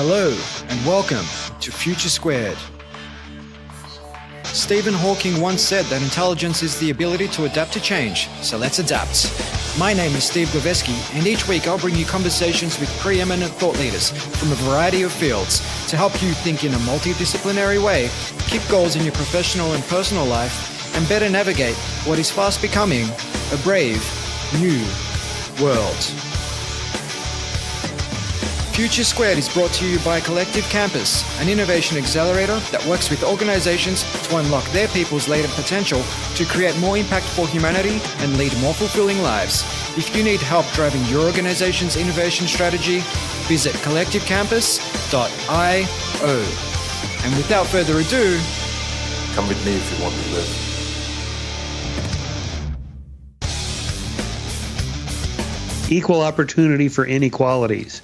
Hello and welcome to Future Squared. Stephen Hawking once said that intelligence is the ability to adapt to change, so let's adapt. My name is Steve Goveski, and each week I'll bring you conversations with preeminent thought leaders from a variety of fields to help you think in a multidisciplinary way, keep goals in your professional and personal life, and better navigate what is fast becoming a brave, new world. Future Squared is brought to you by Collective Campus, an innovation accelerator that works with organizations to unlock their people's latent potential to create more impact for humanity and lead more fulfilling lives. If you need help driving your organization's innovation strategy, visit collectivecampus.io. And without further ado, come with me if you want to live. Equal opportunity for inequalities.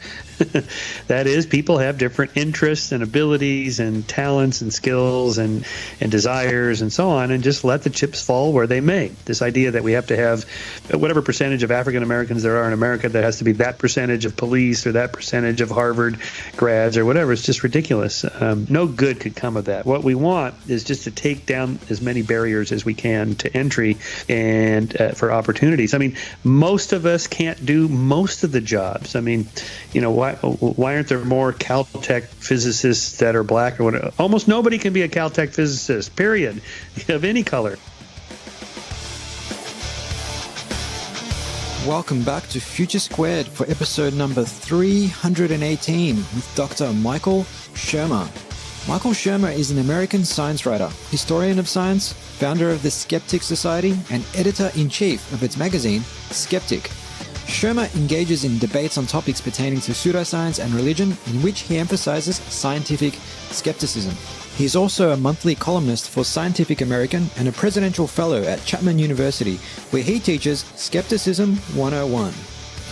That is, people have different interests and abilities and talents and skills and desires and so on, and just let the chips fall where they may. This idea that we have to have whatever percentage of African Americans there are in America, there has to be that percentage of police or that percentage of Harvard grads or whatever, it's just ridiculous. No good could come of that. What we want is just to take down as many barriers as we can to entry and for opportunities. I mean, most of us can't do most of the jobs. I mean, you know, why aren't there more Caltech physicists that are black or whatever? Almost nobody can be a Caltech physicist, period, of any color. welcome back to Future Squared for episode number 318 with Dr. Michael Shermer. Michael Shermer is an American science writer, historian of science, founder of the Skeptics Society, and editor-in-chief of its magazine, Skeptic. Shermer engages in debates on topics pertaining to pseudoscience and religion, in which he emphasizes scientific skepticism. He is also a monthly columnist for Scientific American and a presidential fellow at Chapman University, where he teaches Skepticism 101.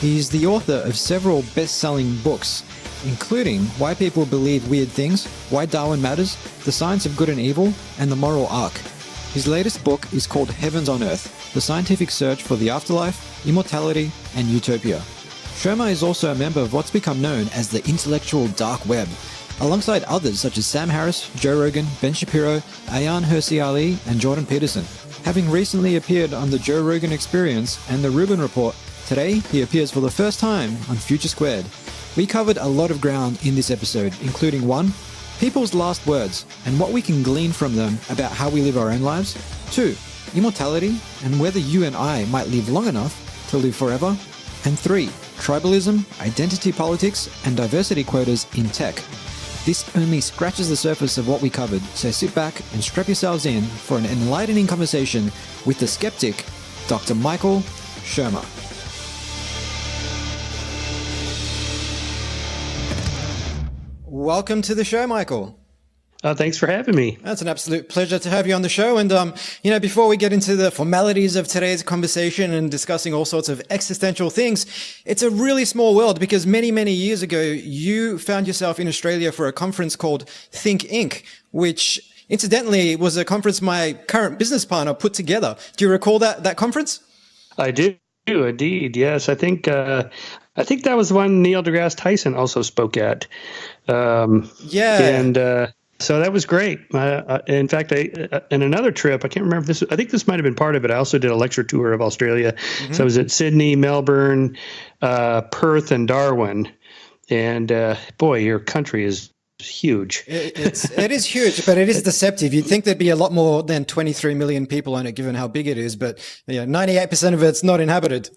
He is the author of several best-selling books, including Why People Believe Weird Things, Why Darwin Matters, The Science of Good and Evil, and The Moral Arc. His latest book is called Heavens on Earth, The Scientific Search for the Afterlife, Immortality, and Utopia. Shermer is also a member of what's become known as the intellectual dark web, alongside others such as Sam Harris, Joe Rogan, Ben Shapiro, Ayaan, Hirsi Ali, and Jordan Peterson. Having recently appeared on the Joe Rogan Experience and the Rubin Report, today he appears for the first time on Future Squared. We covered a lot of ground in this episode, including 1. People's last words and what we can glean from them about how we live our own lives. 2. Immortality and whether you and I might live long enough to live forever. And 3. Tribalism, identity politics, and diversity quotas in tech. This only scratches the surface of what we covered, so sit back and strap yourselves in for an enlightening conversation with the skeptic, Dr. Michael Shermer. Welcome to the show, Michael. Thanks for having me. That's an absolute pleasure to have you on the show. And, before we get into the formalities of today's conversation and discussing all sorts of existential things, it's a really small world because many, many years ago, you found yourself in Australia for a conference called Think Inc., which incidentally was a conference my current business partner put together. Do you recall that conference? I do, indeed. Yes, I think that was the one Neil deGrasse Tyson also spoke at. So that was great. In fact, in another trip, I can't remember if I think this might have been part of it. I also did a lecture tour of Australia. Mm-hmm. So I was at Sydney, Melbourne, Perth, and Darwin. And boy, your country is huge. It is huge, but it is deceptive. You'd think there'd be a lot more than 23 million people on it, given how big it is. But 98% of it's not inhabited.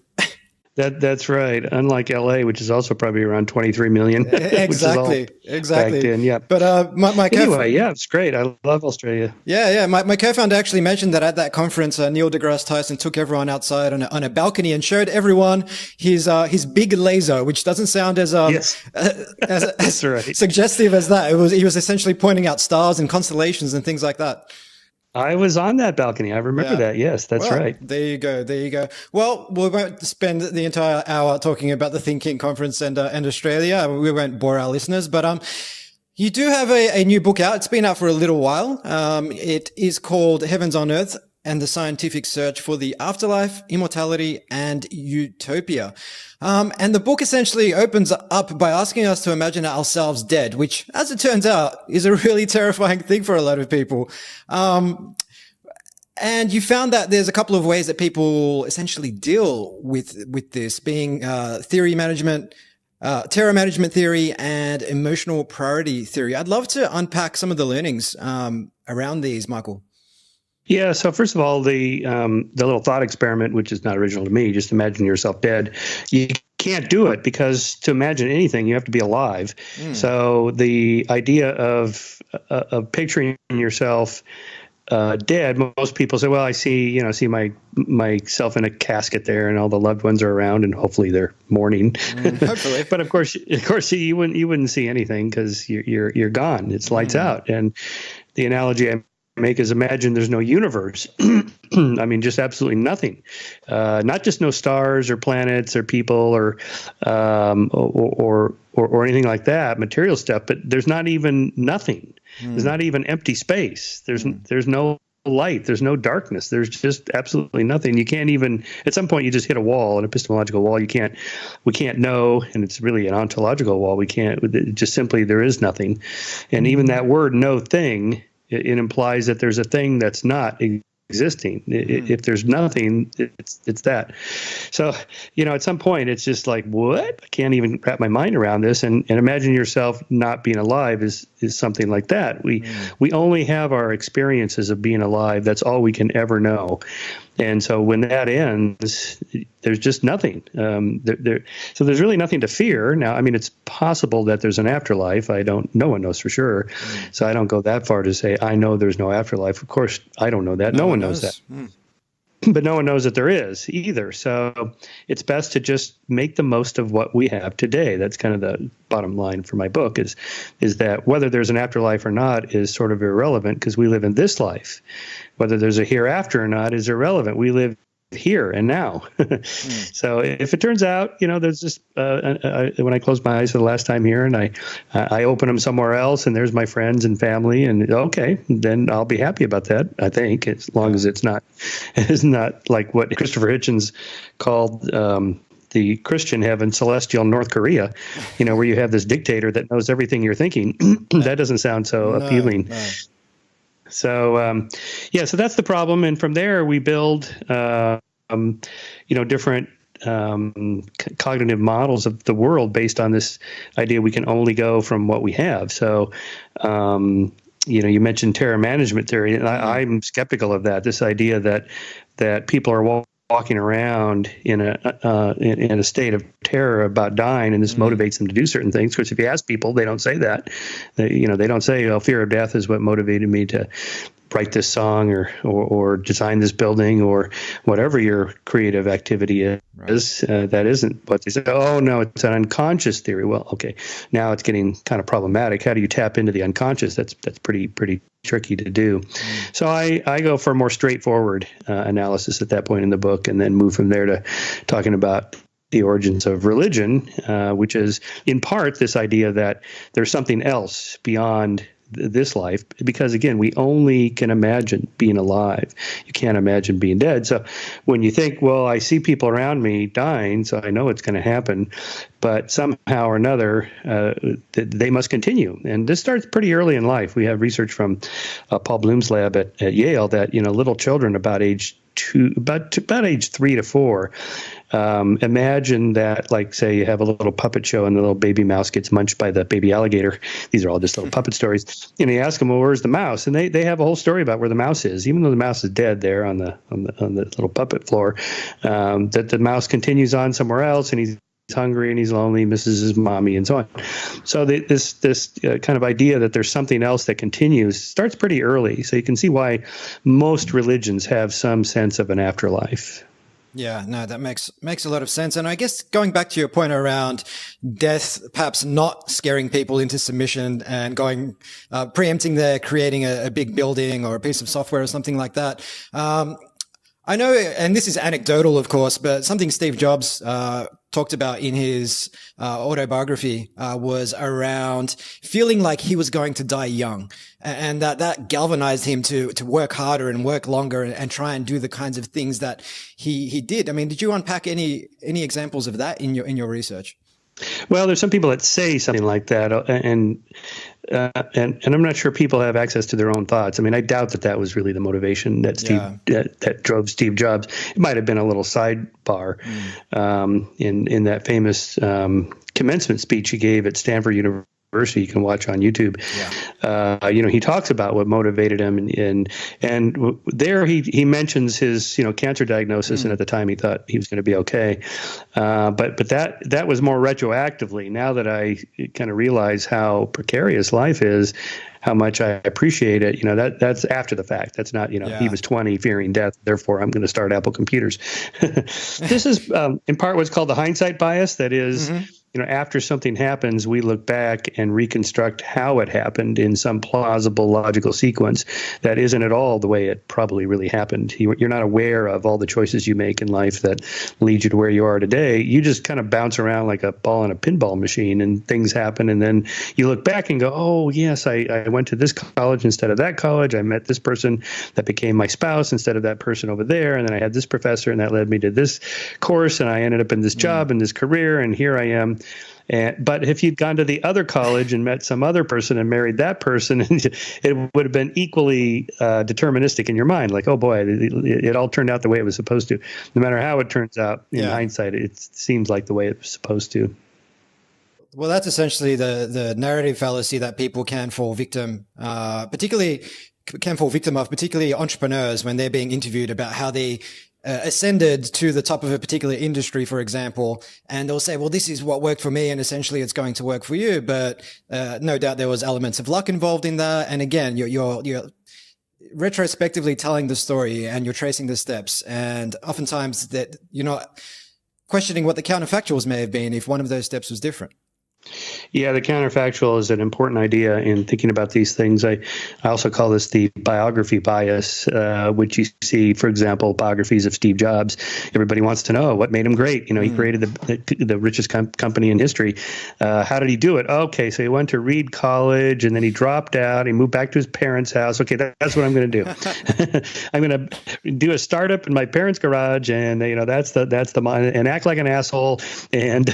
That's right. Unlike LA, which is also probably around 23 million. Exactly. Backed in, yeah. But anyway, yeah, it's great. I love Australia. Yeah. My co-founder actually mentioned that at that conference, Neil deGrasse Tyson took everyone outside on a balcony and showed everyone his big laser, which doesn't sound as that's right. suggestive as that. He was essentially pointing out stars and constellations and things like that. I was on that balcony. I remember that. Yes, that's right. There you go. Well, we won't spend the entire hour talking about the Thinking Conference and Australia. We won't bore our listeners, but you do have a new book out. It's been out for a little while. It is called Heavens on Earth, and the scientific search for the afterlife, immortality, and utopia. And the book essentially opens up by asking us to imagine ourselves dead, which, as it turns out, is a really terrifying thing for a lot of people. And you found that there's a couple of ways that people essentially deal with this, being theory management, terror management theory, and emotional priority theory. I'd love to unpack some of the learnings around these, Michael. Yeah. So first of all, the little thought experiment, which is not original to me, just imagine yourself dead. You can't do it because to imagine anything, you have to be alive. So the idea of picturing yourself dead, most people say, well, I see myself in a casket there, and all the loved ones are around, and hopefully they're mourning. Hopefully, but of course, you wouldn't see anything because you're gone. It's lights out. And the analogy I make is imagine there's no universe. I mean, just absolutely nothing. Not just no stars or planets or people or anything like that, material stuff. But there's not even nothing. There's not even empty space. There's no light. There's no darkness. There's just absolutely nothing. You can't even, at some point you just hit a wall, an epistemological wall. We can't know, and it's really an ontological wall. We can't, just simply there is nothing. And even that word no thing, it implies that there's a thing that's not existing. If there's nothing, it's that. So, at some point it's just like, what? I can't even wrap my mind around this. And imagine yourself not being alive is something like that. We only have our experiences of being alive. That's all we can ever know. And so when that ends, there's just nothing. So there's really nothing to fear. Now, I mean, it's possible that there's an afterlife. No one knows for sure. So I don't go that far to say, I know there's no afterlife. Of course, I don't know that. No one knows that. But no one knows that there is either. So it's best to just make the most of what we have today. That's kind of the bottom line for my book is that whether there's an afterlife or not is sort of irrelevant because we live in this life. Whether there's a hereafter or not is irrelevant. We live here and now. So if it turns out, there's just when I close my eyes for the last time here and I open them somewhere else and there's my friends and family and okay, then I'll be happy about that. I think as long as it's not like what Christopher Hitchens called the Christian heaven, celestial North Korea, where you have this dictator that knows everything you're thinking. That doesn't sound so appealing. No. So, so that's the problem. And from there, we build, different cognitive models of the world based on this idea we can only go from what we have. So, you mentioned terror management theory, and I'm skeptical of that. This idea that people are walking around in a state of terror about dying, and this motivates them to do certain things. Because if you ask people, they don't say that. They don't say, "Oh, fear of death is what motivated me to write this song or design this building or whatever your creative activity is." Right. That isn't what they say. Oh no, it's an unconscious theory. Well, okay, now it's getting kind of problematic. How do you tap into the unconscious? That's pretty tricky to do. So I go for a more straightforward analysis at that point in the book, and then move from there to talking about the origins of religion, which is in part this idea that there's something else beyond this life, because again, we only can imagine being alive. You can't imagine being dead. So when you think, well, I see people around me dying, so I know it's going to happen, but somehow or another, they must continue. And this starts pretty early in life. We have research from Paul Bloom's lab at Yale that, little children about age 3 to 4, imagine that, like, say you have a little puppet show and the little baby mouse gets munched by the baby alligator. These are all just little puppet stories. And you ask them, well, where's the mouse? And they have a whole story about where the mouse is, even though the mouse is dead there on the little puppet floor. That the mouse continues on somewhere else, and he's hungry and he's lonely, misses his mommy, and so on. So this kind of idea that there's something else that continues starts pretty early. So you can see why most religions have some sense of an afterlife. Yeah, no, that makes a lot of sense. And I guess going back to your point around death, perhaps not scaring people into submission and preempting their creating a big building or a piece of software or something like that. I know, and this is anecdotal, of course, but something Steve Jobs talked about in his autobiography was around feeling like he was going to die young, and that galvanized him to work harder and work longer and try and do the kinds of things that he did. I mean, did you unpack any examples of that in your research? Well, there's some people that say something like that, and I'm not sure people have access to their own thoughts. I mean, I doubt that was really the motivation that that drove Steve Jobs. It might have been a little sidebar in that famous commencement speech he gave at Stanford University. You can watch on YouTube. He talks about what motivated him, and there he mentions his cancer diagnosis, and at the time he thought he was going to be okay, but that was more retroactively. Now that I kind of realize how precarious life is, how much I appreciate it, that's after the fact. That's not, he was 20 fearing death, therefore I'm going to start Apple computers. This is in part what's called the hindsight bias. That is, after something happens, we look back and reconstruct how it happened in some plausible logical sequence that isn't at all the way it probably really happened. You're not aware of all the choices you make in life that lead you to where you are today. You just kind of bounce around like a ball in a pinball machine, and things happen. And then you look back and go, oh, yes, I went to this college instead of that college. I met this person that became my spouse instead of that person over there. And then I had this professor, and that led me to this course, and I ended up in this job and this career, and here I am. But if you'd gone to the other college and met some other person and married that person, it would have been equally deterministic in your mind. Like, oh boy, it all turned out the way it was supposed to. No matter how it turns out in hindsight, it seems like the way it was supposed to. Well, that's essentially the narrative fallacy that people can fall victim, particularly entrepreneurs when they're being interviewed about how they ascended to the top of a particular industry, for example, and they'll say, well, this is what worked for me, and essentially it's going to work for you. But no doubt there was elements of luck involved in that. And again, you're retrospectively telling the story, and you're tracing the steps. And oftentimes that you're not questioning what the counterfactuals may have been if one of those steps was different. Yeah, the counterfactual is an important idea in thinking about these things. I also call this the biography bias, which you see, for example, biographies of Steve Jobs. Everybody wants to know what made him great. He created the richest company in history. How did he do it? Okay, so he went to Reed College, and then he dropped out. He moved back to his parents' house. Okay, that's what I'm going to do. I'm going to do a startup in my parents' garage, and that's the and act like an asshole, and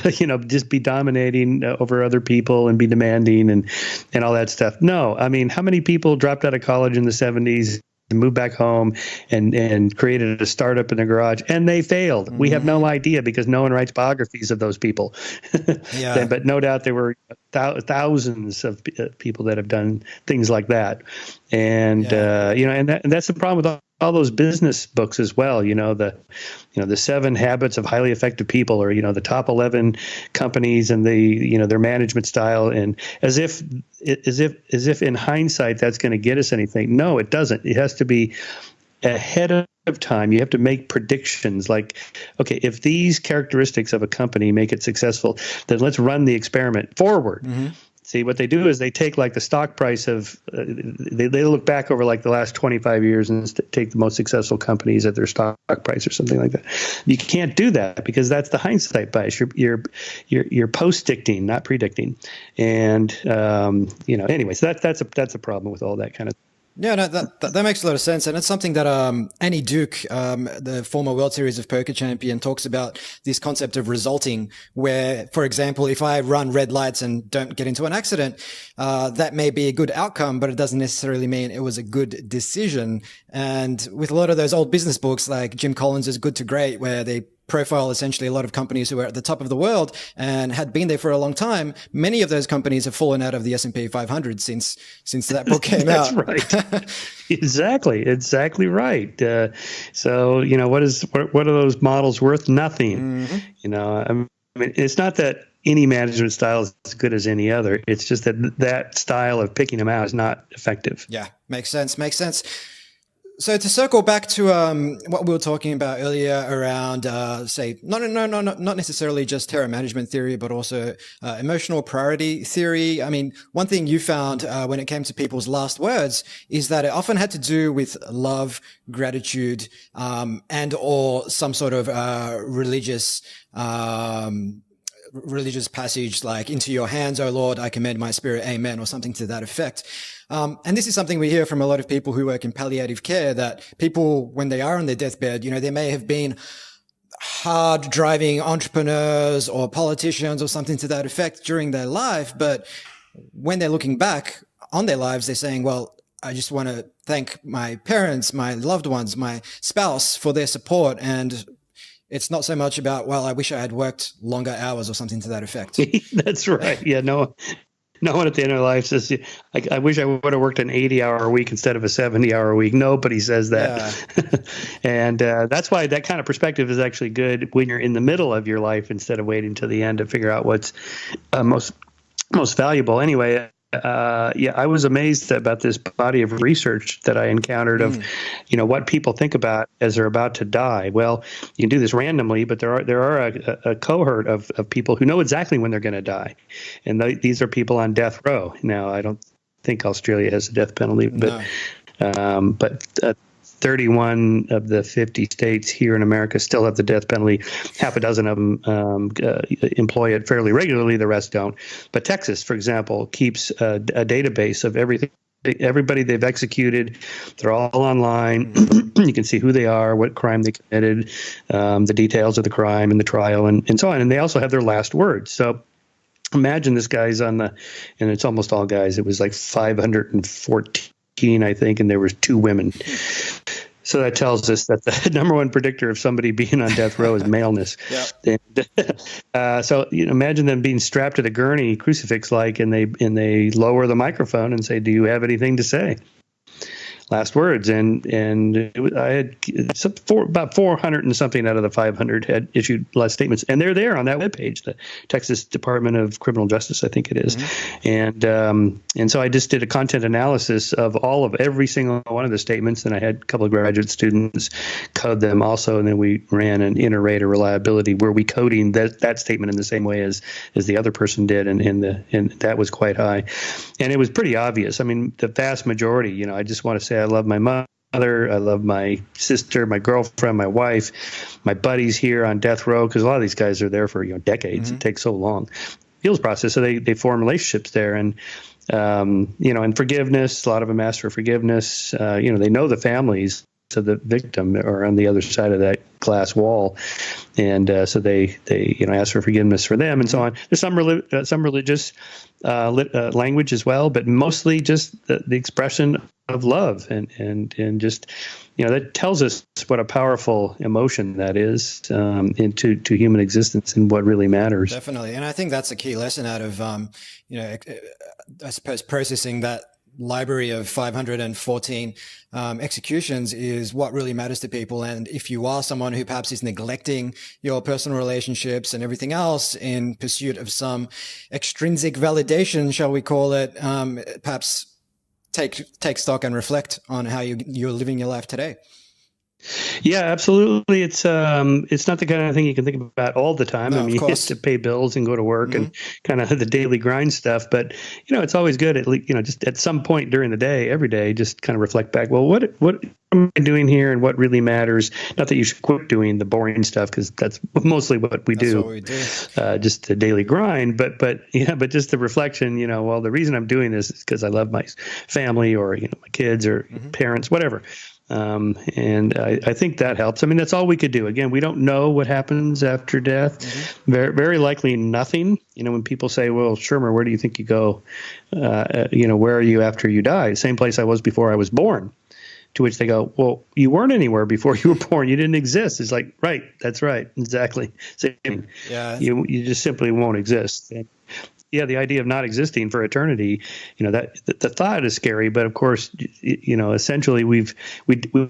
just be dominating over other people and be demanding and all that stuff. No, I mean, how many people dropped out of college in the 70s and moved back home and created a startup in their garage, and they failed? We have no idea because no one writes biographies of those people. But no doubt there were thousands of people that have done things like that. And, and that's the problem with all those business books as well. The 7 Habits of Highly Effective People, or the top 11 companies and their management style, and as if in hindsight that's going to get us anything. No, it doesn't. It has to be ahead of time. You have to make predictions like, okay, if these characteristics of a company make it successful, then let's run the experiment forward. See, what they do is they take like the stock price of, they look back over like the last 25 years and take the most successful companies at their stock price or something like that. You can't do that because that's the hindsight bias. You're post-dicting, not predicting. And, anyway, so that's a problem with all that kind of. Yeah, no, that makes a lot of sense. And it's something that Annie Duke, the former World Series of Poker champion, talks about, this concept of resulting, where, for example, if I run red lights and don't get into an accident, that may be a good outcome, but it doesn't necessarily mean it was a good decision. And with a lot of those old business books like Jim Collins' Good to Great, where they profile essentially a lot of companies who are at the top of the world and had been there for a long time, many of those companies have fallen out of the S&P 500 since that book came out. That's right. Exactly right. So, what are those models worth? Nothing. I mean, it's not that any management style is as good as any other. It's just that style of picking them out is not effective. Yeah, makes sense. So to circle back to what we were talking about earlier around, say, not necessarily just terror management theory, but also emotional priority theory. I mean, one thing you found when it came to people's last words is that it often had to do with love, gratitude, and or some sort of religious passage like, "Into your hands, O Lord, I commend my spirit, amen," or something to that effect. And this is something we hear from a lot of people who work in palliative care, that people, when they are on their deathbed, they may have been hard driving entrepreneurs or politicians or something to that effect during their life. But when they're looking back on their lives, they're saying, well, I just want to thank my parents, my loved ones, my spouse for their support. And it's not so much about, well, I wish I had worked longer hours or something to that effect. That's right. Yeah, no one at the end of their life says, I wish I would have worked an 80-hour week instead of a 70-hour week. Nobody says that. Yeah. And that's why that kind of perspective is actually good when you're in the middle of your life instead of waiting to the end to figure out what's most valuable. Anyway, I was amazed about this body of research that I encountered of, what people think about as they're about to die. Well, you can do this randomly, but there are a cohort of people who know exactly when they're going to die, and these are people on death row. Now, I don't think Australia has a death penalty, but 31 of the 50 states here in America still have the death penalty. Half a dozen of them employ it fairly regularly. The rest don't. But Texas, for example, keeps a database of everybody they've executed. They're all online. You can see who they are, what crime they committed, the details of the crime and the trial, and so on. And they also have their last words. So imagine this guy's and it's almost all guys. It was like 514, I think, and there was 2 women. So that tells us that the number one predictor of somebody being on death row is maleness. Yeah. And, so imagine them being strapped to the gurney, crucifix-like, and they lower the microphone and say, "Do you have anything to say?" Last words, and I had about 400 and something out of the 500 had issued last statements, and they're there on that webpage, the Texas Department of Criminal Justice, I think it is. Mm-hmm. And so I just did a content analysis of every single one of the statements, and I had a couple of graduate students code them also, and then we ran an inter-rater reliability where we coding that statement in the same way as the other person did, and that was quite high, and it was pretty obvious. I mean, the vast majority, I just want to say I love my mother, I love my sister, my girlfriend, my wife, my buddies here on death row, because a lot of these guys are there for decades. Mm-hmm. It takes so long. Heals process, so they form relationships there, and and forgiveness. A lot of them ask for forgiveness. They know the families of the victim are on the other side of that glass wall, and so they ask for forgiveness for them, and so on. There's some religious language as well, but mostly just the expression of love, and just that tells us what a powerful emotion that is into human existence and what really matters. Definitely, and I think that's a key lesson out of I suppose processing that library of 514 executions is what really matters to people. And if you are someone who perhaps is neglecting your personal relationships and everything else in pursuit of some extrinsic validation, shall we call it, perhaps take stock and reflect on how you're living your life today. Yeah, absolutely. It's not the kind of thing you can think about all the time. No, I mean, you have to pay bills and go to work, mm-hmm. and kind of the daily grind stuff. But it's always good at least just at some point during the day, every day, just kind of reflect back. Well, what am I doing here, and what really matters? Not that you should quit doing the boring stuff, because that's mostly what we do. That's what we do. Just the daily grind, but just the reflection. Well, the reason I'm doing this is because I love my family, or my kids, or mm-hmm. parents, whatever. And I think that helps. I mean, that's all we could do. Again, we don't know what happens after death. Mm-hmm. Very, very likely nothing. When people say, "Well, Shermer, where do you think you go? Where are you after you die?" Same place I was before I was born. To which they go, "Well, you weren't anywhere before you were born. You didn't exist." It's like, right, that's right, exactly. Same. Yeah. You just simply won't exist. And the idea of not existing for eternity, that the thought is scary, but of course, essentially we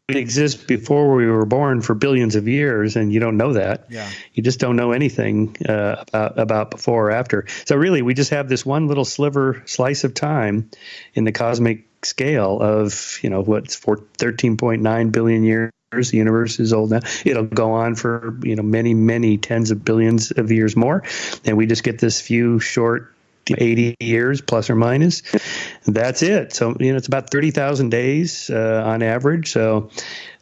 exist before we were born for billions of years, and you don't know that. Yeah. You just don't know anything about before or after. So really, we just have this one little slice of time in the cosmic scale of, what's 13.9 billion years. The universe is old now. It'll go on for, many, many tens of billions of years more. And we just get this few short 80 years plus or minus. That's it. So, it's about 30,000 days on average. So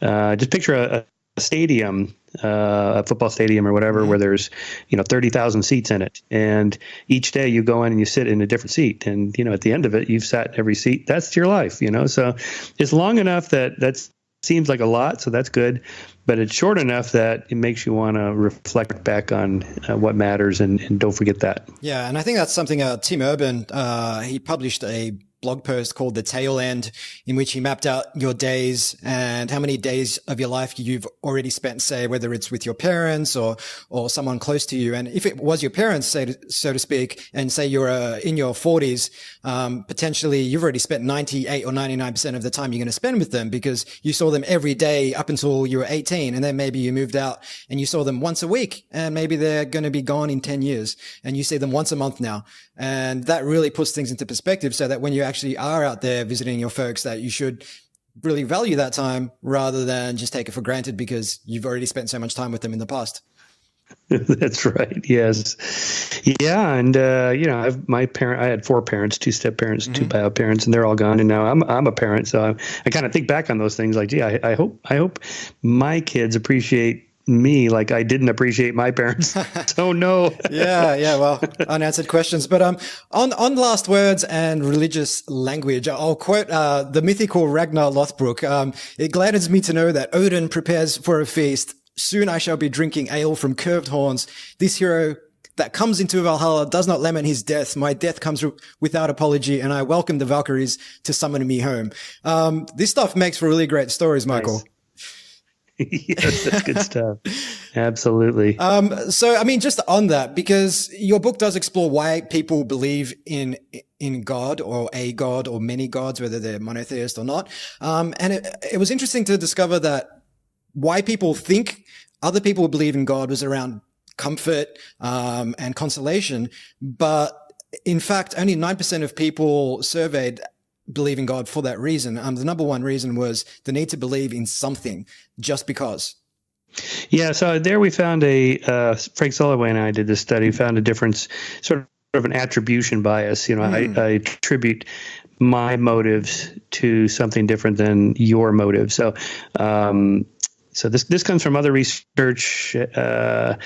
just picture a stadium, a football stadium or whatever, where there's, 30,000 seats in it. And each day you go in and you sit in a different seat. And, at the end of it, you've sat in every seat. That's your life, So it's long enough that seems like a lot, so that's good, but it's short enough that it makes you want to reflect back on what matters and don't forget that. Yeah, and I think that's something Tim Urban, he published a blog post called The Tail End, in which he mapped out your days and how many days of your life you've already spent, say, whether it's with your parents or someone close to you. And if it was your parents, so to speak, and say you're in your 40s, potentially you've already spent 98 or 99% of the time you're going to spend with them, because you saw them every day up until you were 18. And then maybe you moved out and you saw them once a week, and maybe they're going to be gone in 10 years and you see them once a month now. And that really puts things into perspective, so that when you actually are out there visiting your folks, that you should really value that time rather than just take it for granted because you've already spent so much time with them in the past. That's right. Yes. Yeah. And, I had 4 parents, 2 step parents, 2 bio parents, and they're all gone. And now I'm a parent. So I kind of think back on those things like, gee, I hope my kids appreciate me like I didn't appreciate my parents. So no. Yeah. Well, unanswered questions. But on last words and religious language, I'll quote the mythical Ragnar Lothbrok. It gladdens me to know that Odin prepares for a feast. Soon I shall be drinking ale from curved horns. This hero that comes into Valhalla does not lament his death. My death comes without apology, and I welcome the Valkyries to summon me home. This stuff makes for really great stories, Michael. Nice. Yes, that's good stuff. Absolutely. So, I mean, just on that, because your book does explore why people believe in God or a God or many gods, whether they're monotheist or not. And it was interesting to discover that why people think other people believe in God was around comfort, and consolation. But in fact, only 9% of people surveyed believe in God for that reason. The number one reason was the need to believe in something just because. Yeah, so there we found Frank Sullivan and I did this study, found a difference, sort of an attribution bias. I attribute my motives to something different than your motive. So this comes from other research. Well,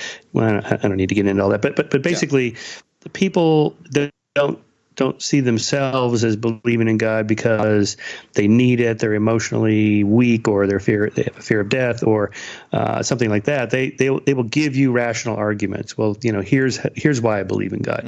I don't need to get into all that, but basically, the people that don't see themselves as believing in God because they need it, they're emotionally weak, or they have a fear of death, or something like that. They will give you rational arguments. Well, here's why I believe in God.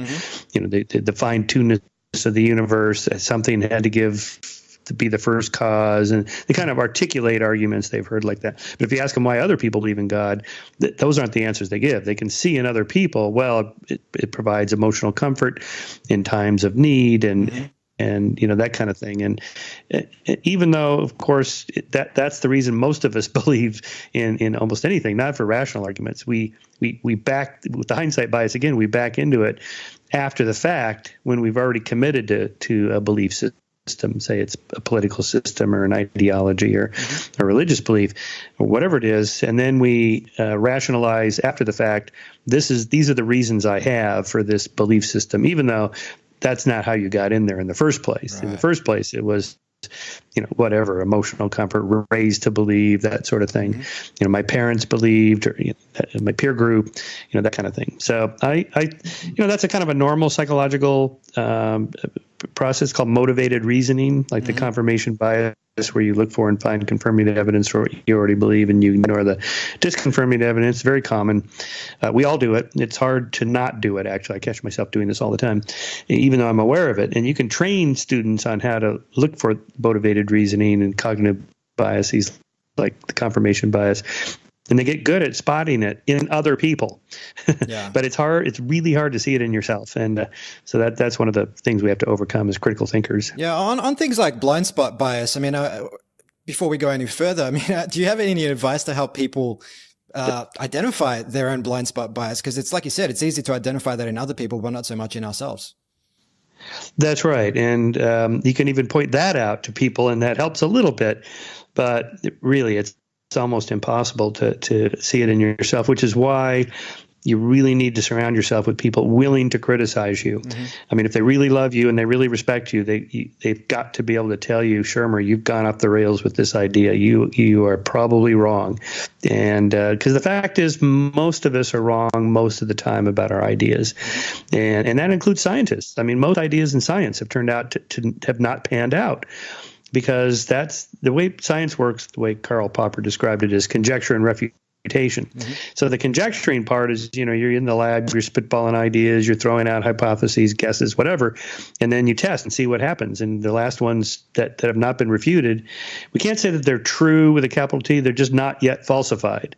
The fine-tunedness of the universe as something had to be the first cause, and they kind of articulate arguments they've heard like that. But if you ask them why other people believe in God, those aren't the answers they give. They can see in other people, well, it provides emotional comfort in times of need, and that kind of thing. And even though, of course, that's the reason most of us believe in almost anything, not for rational arguments. We back, with the hindsight bias again, we back into it after the fact when we've already committed to a belief system. Say it's a political system or an ideology or a religious belief or whatever it is, and then we rationalize after the fact. These are the reasons I have for this belief system, even though that's not how you got in there in the first place. Right. In the first place, it was whatever, emotional comfort, raised to believe, that sort of thing. My parents believed, or my peer group, that kind of thing. So I that's a kind of a normal psychological process called motivated reasoning, like the confirmation bias, where you look for and find confirming evidence for what you already believe, and you ignore the disconfirming evidence. Very common. We all do it. It's hard to not do it, actually. I catch myself doing this all the time, even though I'm aware of it. And you can train students on how to look for motivated reasoning and cognitive biases, like the confirmation bias. And they get good at spotting it in other people. Yeah. But it's hard. It's really hard to see it in yourself. And so that's one of the things we have to overcome as critical thinkers. Yeah. On things like blind spot bias, I mean, before we go any further, I mean, do you have any advice to help people identify their own blind spot bias? Because it's like you said, it's easy to identify that in other people, but not so much in ourselves. That's right. And you can even point that out to people, and that helps a little bit. But really, it's almost impossible to see it in yourself, which is why you really need to surround yourself with people willing to criticize you. Mm-hmm. I mean, if they really love you and they really respect you, they've got to be able to tell you, Shermer, you've gone off the rails with this idea. You are probably wrong. And because the fact is, most of us are wrong most of the time about our ideas. And that includes scientists. I mean, most ideas in science have turned out to have not panned out. Because that's the way science works, the way Karl Popper described it, is conjecture and refutation. Mm-hmm. So the conjecturing part is, you're in the lab, you're spitballing ideas, you're throwing out hypotheses, guesses, whatever, and then you test and see what happens. And the last ones that have not been refuted, we can't say that they're true with a capital T, they're just not yet falsified.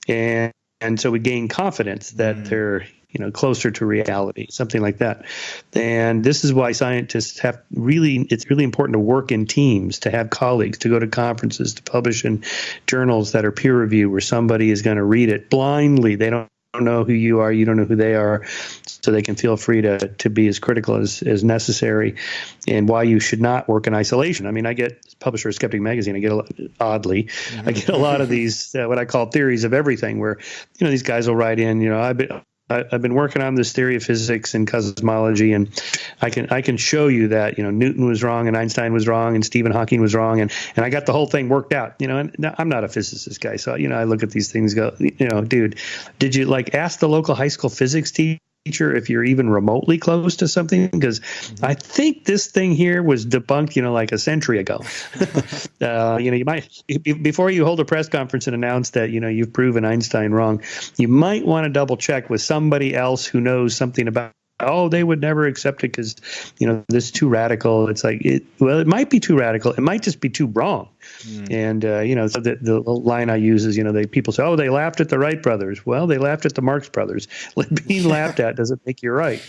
And so we gain confidence that they're closer to reality, something like that. And this is why scientists it's really important to work in teams, to have colleagues, to go to conferences, to publish in journals that are peer reviewed, where somebody is going to read it blindly. They don't know who you are, you don't know who they are, so they can feel free to be as critical as necessary, and why you should not work in isolation. I mean, I get, as publisher of Skeptic magazine, I get I get a lot of these what I call theories of everything, where these guys will write in, I've been working on this theory of physics and cosmology, and I can show you that Newton was wrong and Einstein was wrong and Stephen Hawking was wrong, and I got the whole thing worked out. And I'm not a physicist guy, so I look at these things and go, dude, did you ask the local high school physics teacher if you're even remotely close to something? Because I think this thing here was debunked, like a century ago. You might, before you hold a press conference and announce that, you've proven Einstein wrong, you might want to double check with somebody else who knows something about, they would never accept it because, this is too radical. It's like, it might be too radical. It might just be too wrong. And, so the line I use is, people say, they laughed at the Wright brothers. Well, they laughed at the Marx brothers. Being laughed at doesn't make you right.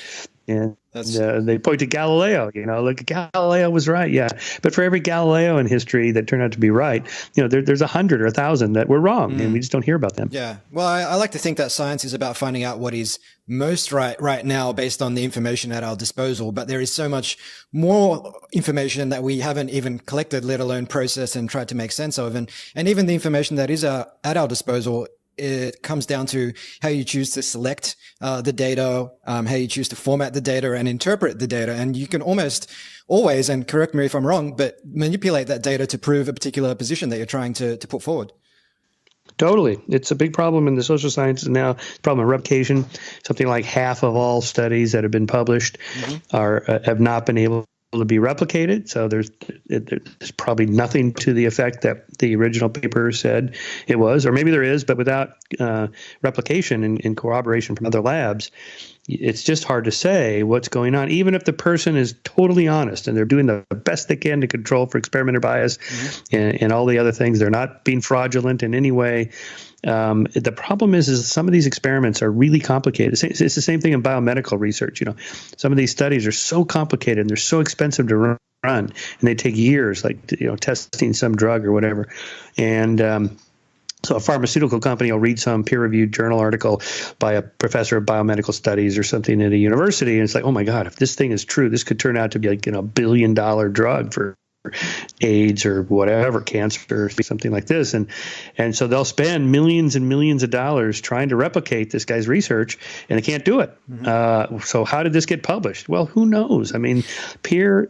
And they point to Galileo, look, Galileo was right. Yeah. But for every Galileo in history that turned out to be right, there's 100 or 1,000 that were wrong, and we just don't hear about them. Yeah. Well, I like to think that science is about finding out what is most right now based on the information at our disposal. But there is so much more information that we haven't even collected, let alone processed and tried to make sense of. And even the information that is at our disposal, it comes down to how you choose to select the data, how you choose to format the data and interpret the data. And you can almost always, and correct me if I'm wrong, but manipulate that data to prove a particular position that you're trying to put forward. Totally. It's a big problem in the social sciences now. It's a problem of replication. Something like half of all studies that have been published have not been able to be replicated. So there's probably nothing to the effect that the original paper said it was, or maybe there is, but without replication and corroboration from other labs, it's just hard to say what's going on, even if the person is totally honest and they're doing the best they can to control for experimenter bias and all the other things. They're not being fraudulent in any way. The problem is some of these experiments are really complicated. It's the same thing in biomedical research. Some of these studies are so complicated and they're so expensive to run, and they take years, like testing some drug or whatever. And so a pharmaceutical company will read some peer-reviewed journal article by a professor of biomedical studies or something at a university, and it's like, oh my God, if this thing is true, this could turn out to be like $1 billion drug for AIDS or whatever, cancer or something like this. And so they'll spend millions and millions of dollars trying to replicate this guy's research, and they can't do it. So how did this get published? Well, who knows? I mean, peer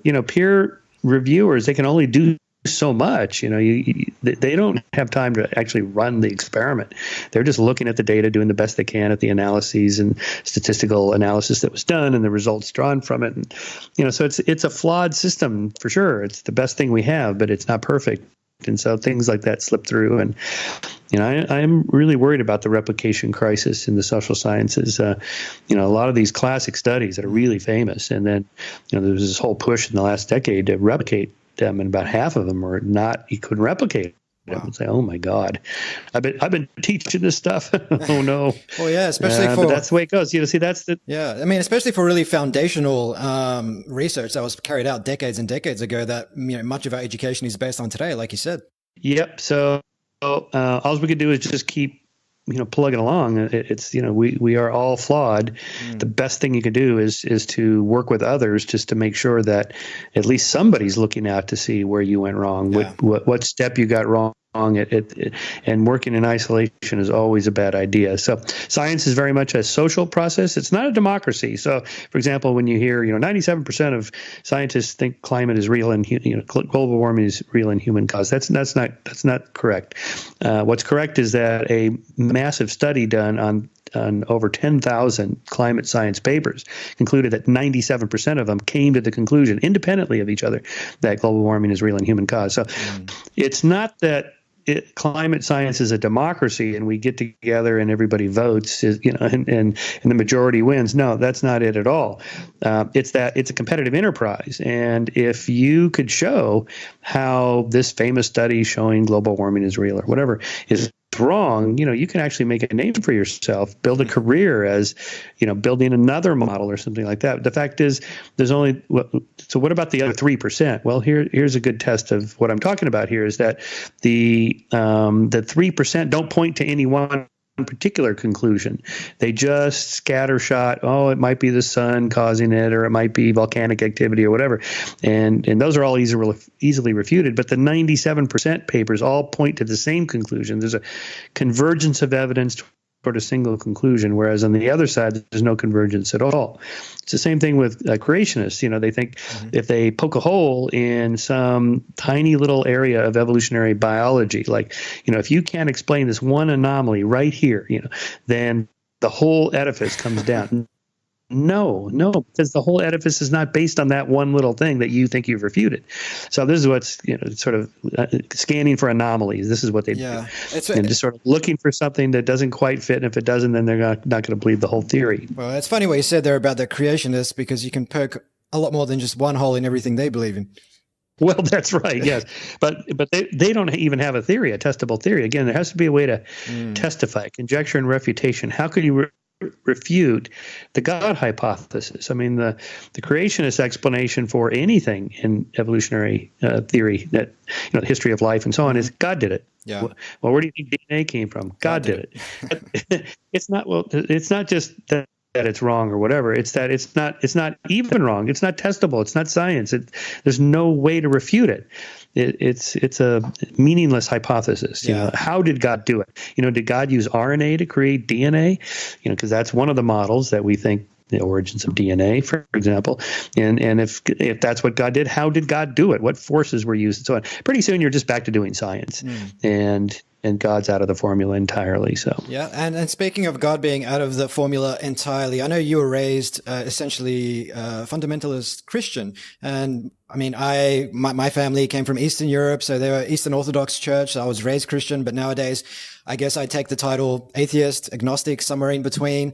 reviewers, they can only do so much. They don't have time to actually run the experiment. They're just looking at the data, doing the best they can at the analyses and statistical analysis that was done and the results drawn from it. And, so it's a flawed system for sure. It's the best thing we have, but it's not perfect. And so things like that slip through. And, I'm really worried about the replication crisis in the social sciences. A lot of these classic studies that are really famous, and then, there was this whole push in the last decade to replicate them, and about half of them are not. You couldn't replicate them. And say, "Oh my God, I've been teaching this stuff." Oh no. Well, yeah, especially but that's the way it goes. See, that's the. Yeah, I mean, especially for really foundational research that was carried out decades and decades ago. That much of our education is based on today, like you said. Yep. So all we could do is just keep plugging along. It's we are all flawed. The best thing you can do is to work with others just to make sure that at least somebody's looking out to see where you went wrong, what step you got wrong. And working in isolation is always a bad idea. So science is very much a social process. It's not a democracy. So, for example, when you hear 97% of scientists think climate is real and global warming is real and human caused, that's not correct. What's correct is that a massive study done on over 10,000 climate science papers concluded that 97% of them came to the conclusion, independently of each other, that global warming is real and human caused. So it's not that climate science is a democracy and we get together and everybody votes, and the majority wins. No, that's not it at all. It's that it's a competitive enterprise. And if you could show how this famous study showing global warming is real or whatever is wrong, you can actually make a name for yourself, build a career as, building another model or something like that. The fact is, there's only so what about the other 3%? Well, here's a good test of what I'm talking about here is that the 3% don't point to any one particular conclusion. They just scattershot, it might be the sun causing it, or it might be volcanic activity or whatever. And those are all easily refuted. But the 97% papers all point to the same conclusion. There's a convergence of evidence toward a single conclusion, whereas on the other side, there's no convergence at all. It's the same thing with creationists. They think if they poke a hole in some tiny little area of evolutionary biology, like, if you can't explain this one anomaly right here, then the whole edifice comes down. No, because the whole edifice is not based on that one little thing that you think you've refuted. So this is what's sort of scanning for anomalies. This is what they do. And just sort of looking for something that doesn't quite fit, and if it doesn't, then they're not going to believe the whole theory. Well, it's funny what you said there about the creationists, because you can poke a lot more than just one hole in everything they believe in. Well, that's right. Yes, but they don't even have a theory, a testable theory. Again, there has to be a way to testify, conjecture and refutation. How could you refute the God hypothesis? I mean, the creationist explanation for anything in evolutionary theory, that the history of life and so on, is God did it. Yeah. Well, where do you think DNA came from? God did it. It's not just that it's wrong or whatever. It's that it's not even wrong. It's not testable. It's not science. There's no way to refute it. It's a meaningless hypothesis. How did God do it? Did God use RNA to create DNA? Because that's one of the models that we think, the origins of DNA, for example. And if that's what God did, how did God do it? What forces were used and so on? Pretty soon you're just back to doing science. And God's out of the formula entirely. So and speaking of God being out of the formula entirely, I know you were raised essentially fundamentalist Christian, and I mean, my family came from Eastern Europe, so they were Eastern Orthodox Church. So I was raised Christian, but nowadays, I guess I take the title atheist, agnostic, somewhere in between.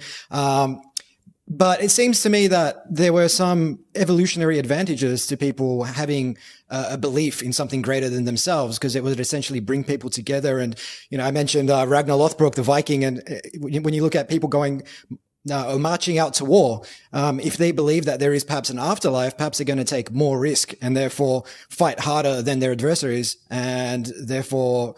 But it seems to me that there were some evolutionary advantages to people having a belief in something greater than themselves, because it would essentially bring people together. And, I mentioned Ragnar Lothbrok, the Viking, and when you look at people going or marching out to war, if they believe that there is perhaps an afterlife, perhaps they're going to take more risk and therefore fight harder than their adversaries, and therefore,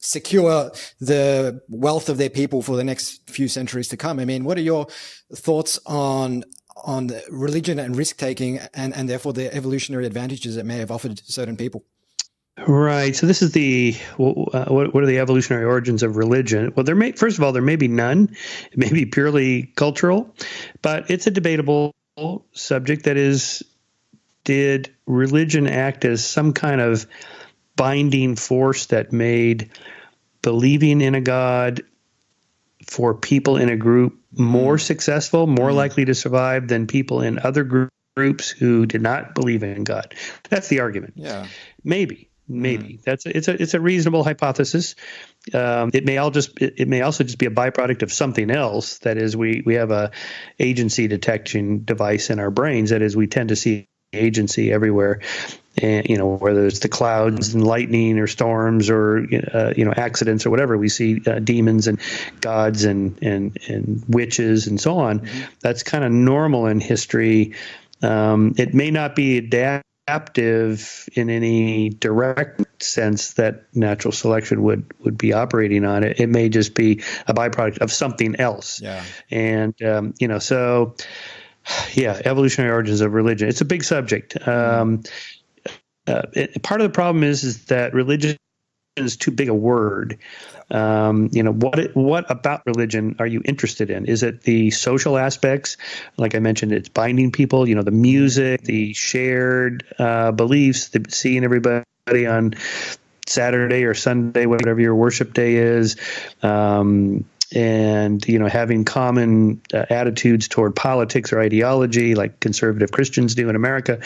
secure the wealth of their people for the next few centuries to come. I mean, what are your thoughts on religion and risk-taking and therefore the evolutionary advantages it may have offered certain people? Right. So this is what are the evolutionary origins of religion? Well, first of all, there may be none. It may be purely cultural, but it's a debatable subject. That is, did religion act as some kind of binding force that made believing in a God for people in a group more successful, more likely to survive than people in other groups who did not believe in God? That's the argument. Yeah. Maybe. It's a reasonable hypothesis. It may also just be a byproduct of something else. That is, we have a agency detection device in our brains. That is, we tend to see agency everywhere, and whether it's the clouds and lightning or storms or accidents or whatever, we see demons and gods and witches and so on. That's kind of normal in history. It may not be adapted adaptive in any direct sense that natural selection would be operating on it. It may just be a byproduct of something else. Yeah. And, so, yeah, evolutionary origins of religion. It's a big subject. Part of the problem is that religion is too big a word. What about religion are you interested in? Is it the social aspects? Like I mentioned, it's binding people, the music, the shared beliefs, the seeing everybody on Saturday or Sunday, whatever your worship day is, and having common attitudes toward politics or ideology like conservative Christians do in America.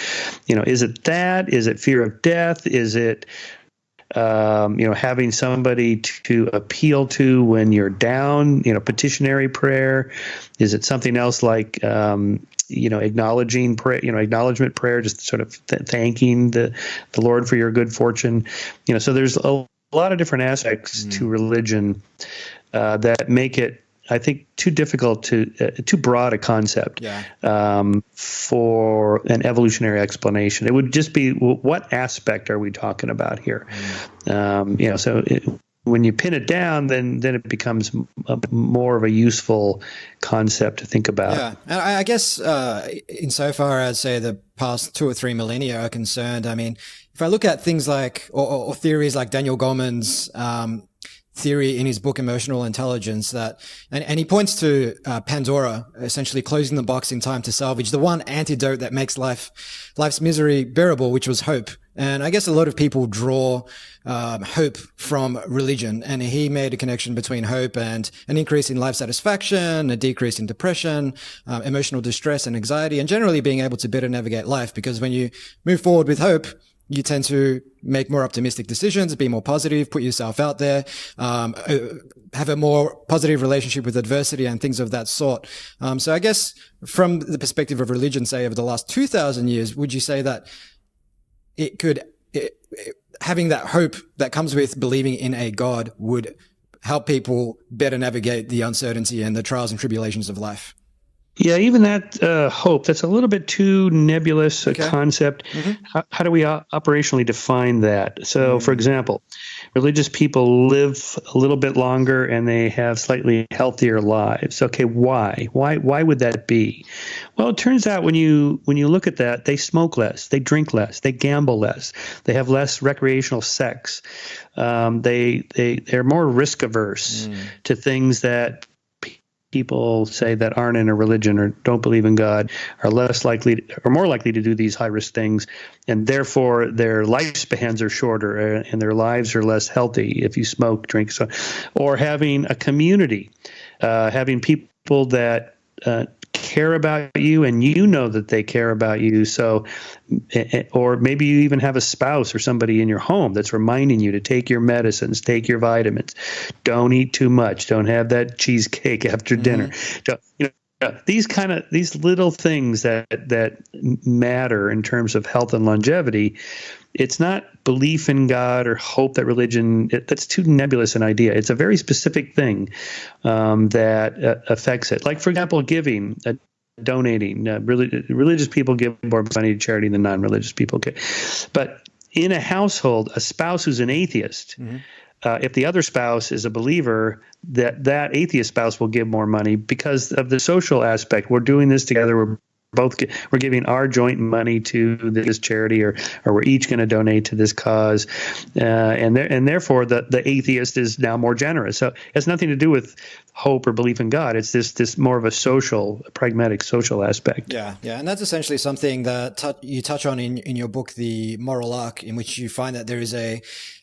Is it that? Is it fear of death? Is it having somebody to appeal to when you're down, petitionary prayer? Is it something else like, acknowledging prayer, acknowledgement prayer, just sort of thanking the Lord for your good fortune? So there's a lot of different aspects to religion that make it, I think, too difficult too broad a concept for an evolutionary explanation. It would just be, what aspect are we talking about here? When you pin it down, then it becomes more of a useful concept to think about. Yeah, and I guess insofar as, say, the past 2 or 3 millennia are concerned, I mean, if I look at things like, or theories like Daniel Goleman's theory in his book Emotional Intelligence, that and he points to Pandora essentially closing the box in time to salvage the one antidote that makes life's misery bearable, which was hope. And I guess a lot of people draw hope from religion, and he made a connection between hope and an increase in life satisfaction, a decrease in depression, emotional distress and anxiety, and generally being able to better navigate life. Because when you move forward with hope, you tend to make more optimistic decisions, be more positive, put yourself out there, have a more positive relationship with adversity and things of that sort. So I guess from the perspective of religion, say over the last 2,000 years, would you say that having that hope that comes with believing in a God would help people better navigate the uncertainty and the trials and tribulations of life? Yeah, even that hope, that's a little bit too nebulous a concept. Mm-hmm. How do we operationally define that? So, for example, religious people live a little bit longer and they have slightly healthier lives. Okay, why? Why would that be? Well, it turns out when you look at that, they smoke less, they drink less, they gamble less, they have less recreational sex. They're more risk averse to things that people say that aren't in a religion or don't believe in God are more likely to do these high risk things, and therefore their lifespans are shorter and their lives are less healthy if you smoke, drink, or having a community, having people that care about you and that they care about you. So, or maybe you even have a spouse or somebody in your home that's reminding you to take your medicines, take your vitamins, don't eat too much, don't have that cheesecake after dinner. These little things that matter in terms of health and longevity. It's not belief in God or hope that religion, that's too nebulous an idea. It's a very specific thing that affects it. Like, for example, giving, donating. Religious people give more money to charity than non-religious people give. But in a household, a spouse who's an atheist, if the other spouse is a believer, that atheist spouse will give more money because of the social aspect. We're doing this together. We're giving our joint money to this charity, or we're each going to donate to this cause, and therefore the atheist is now more generous. So it has nothing to do with hope or belief in God. It's this more of a pragmatic social aspect. Yeah, and that's essentially something that you touch on in your book, The Moral Arc, in which you find that there is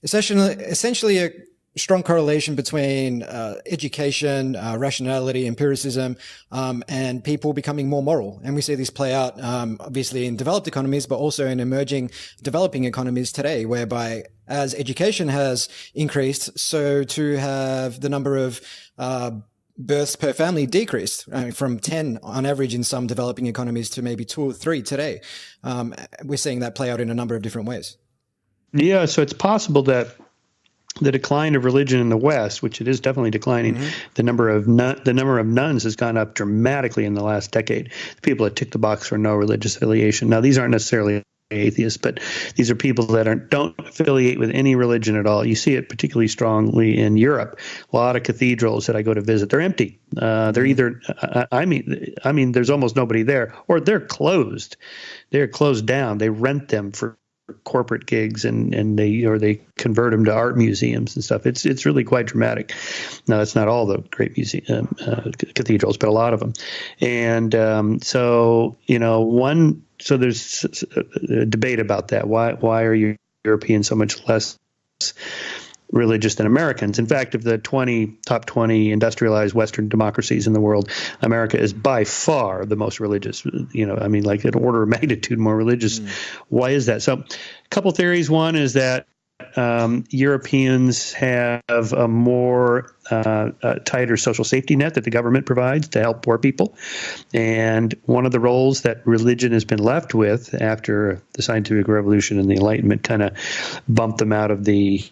essentially a strong correlation between education, rationality, empiricism, and people becoming more moral. And we see this play out, obviously, in developed economies, but also in emerging developing economies today, whereby as education has increased, so too have the number of births per family decreased from 10 on average in some developing economies to maybe 2 or 3 today. We're seeing that play out in a number of different ways. Yeah, so it's possible that the decline of religion in the West, which it is definitely declining, the number of nuns has gone up dramatically in the last decade. The people that tick the box for no religious affiliation. Now, these aren't necessarily atheists, but these are people that don't affiliate with any religion at all. You see it particularly strongly in Europe. A lot of cathedrals that I go to visit, they're empty. They're either, I mean, there's almost nobody there, or they're closed. They're closed down. They rent them for corporate gigs, and they convert them to art museums and stuff. It's really quite dramatic. Now, that's not all the great cathedrals, but a lot of them. And so there's a debate about that. Why are Europeans so much less religious than Americans? In fact, of the top 20 industrialized Western democracies in the world, America is by far the most religious, like an order of magnitude more religious. Why is that? So a couple theories. One is that Europeans have a more tighter social safety net that the government provides to help poor people. And one of the roles that religion has been left with after the scientific revolution and the Enlightenment kind of bumped them out of the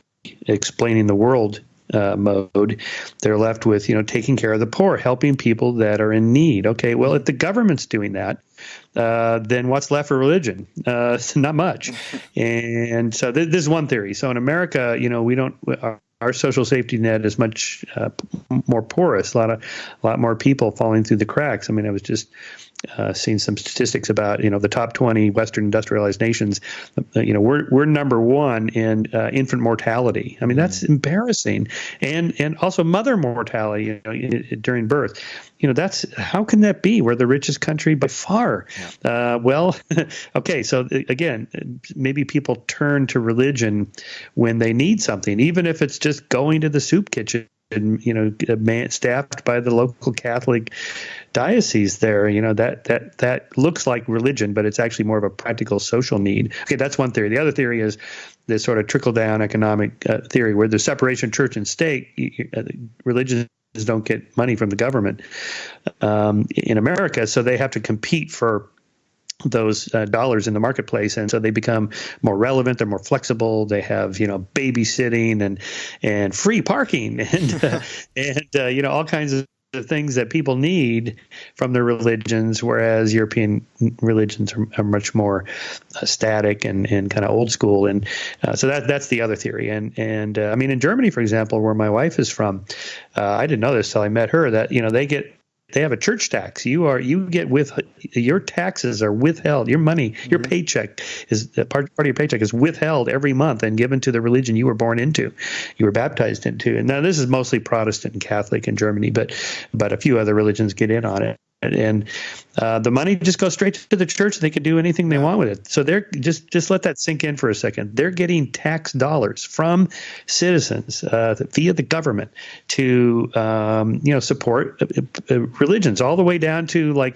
explaining the world mode. They're left with, taking care of the poor, helping people that are in need. Okay, well, if the government's doing that, then what's left for religion? Not much. And so this is one theory. So in America, we don't. Our social safety net is much more porous. A lot more people falling through the cracks. I mean, I was just seeing some statistics about the top 20 Western industrialized nations. We're number one in infant mortality. I mean, that's embarrassing, and also mother mortality during birth. That's how can that be? We're the richest country by far. Yeah. Well, okay. So again, maybe people turn to religion when they need something, even if it's just going to the soup kitchen. Staffed by the local Catholic diocese there, that looks like religion, but it's actually more of a practical social need. Okay, that's one theory. The other theory is this sort of trickle-down economic theory where the separation of church and state, religions don't get money from the government in America, so they have to compete for those dollars in the marketplace, and so they become more relevant. They're more flexible. They have babysitting and free parking and all kinds of things that people need from their religions, whereas European religions are much more static and kind of old school. And so that's the other theory. And I mean, in Germany, for example, where my wife is from, I didn't know this till I met her, that they have a church tax. Your taxes are withheld. Your money, your paycheck is part of your paycheck is withheld every month and given to the religion you were born into, you were baptized into. And now this is mostly Protestant and Catholic in Germany, but a few other religions get in on it. And the money just goes straight to the church. They can do anything they want with it. So they're just let that sink in for a second. They're getting tax dollars from citizens via the government to support religions, all the way down to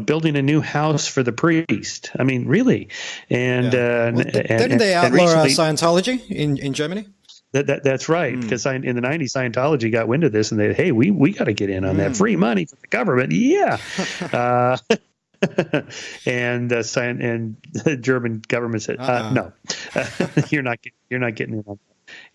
building a new house for the priest. I mean, really. And didn't they outlaw Scientology in Germany? That's right, because in the 90s, Scientology got wind of this, and we got to get in on that free money from the government. Yeah. And the German government said, no, you're not getting in on that.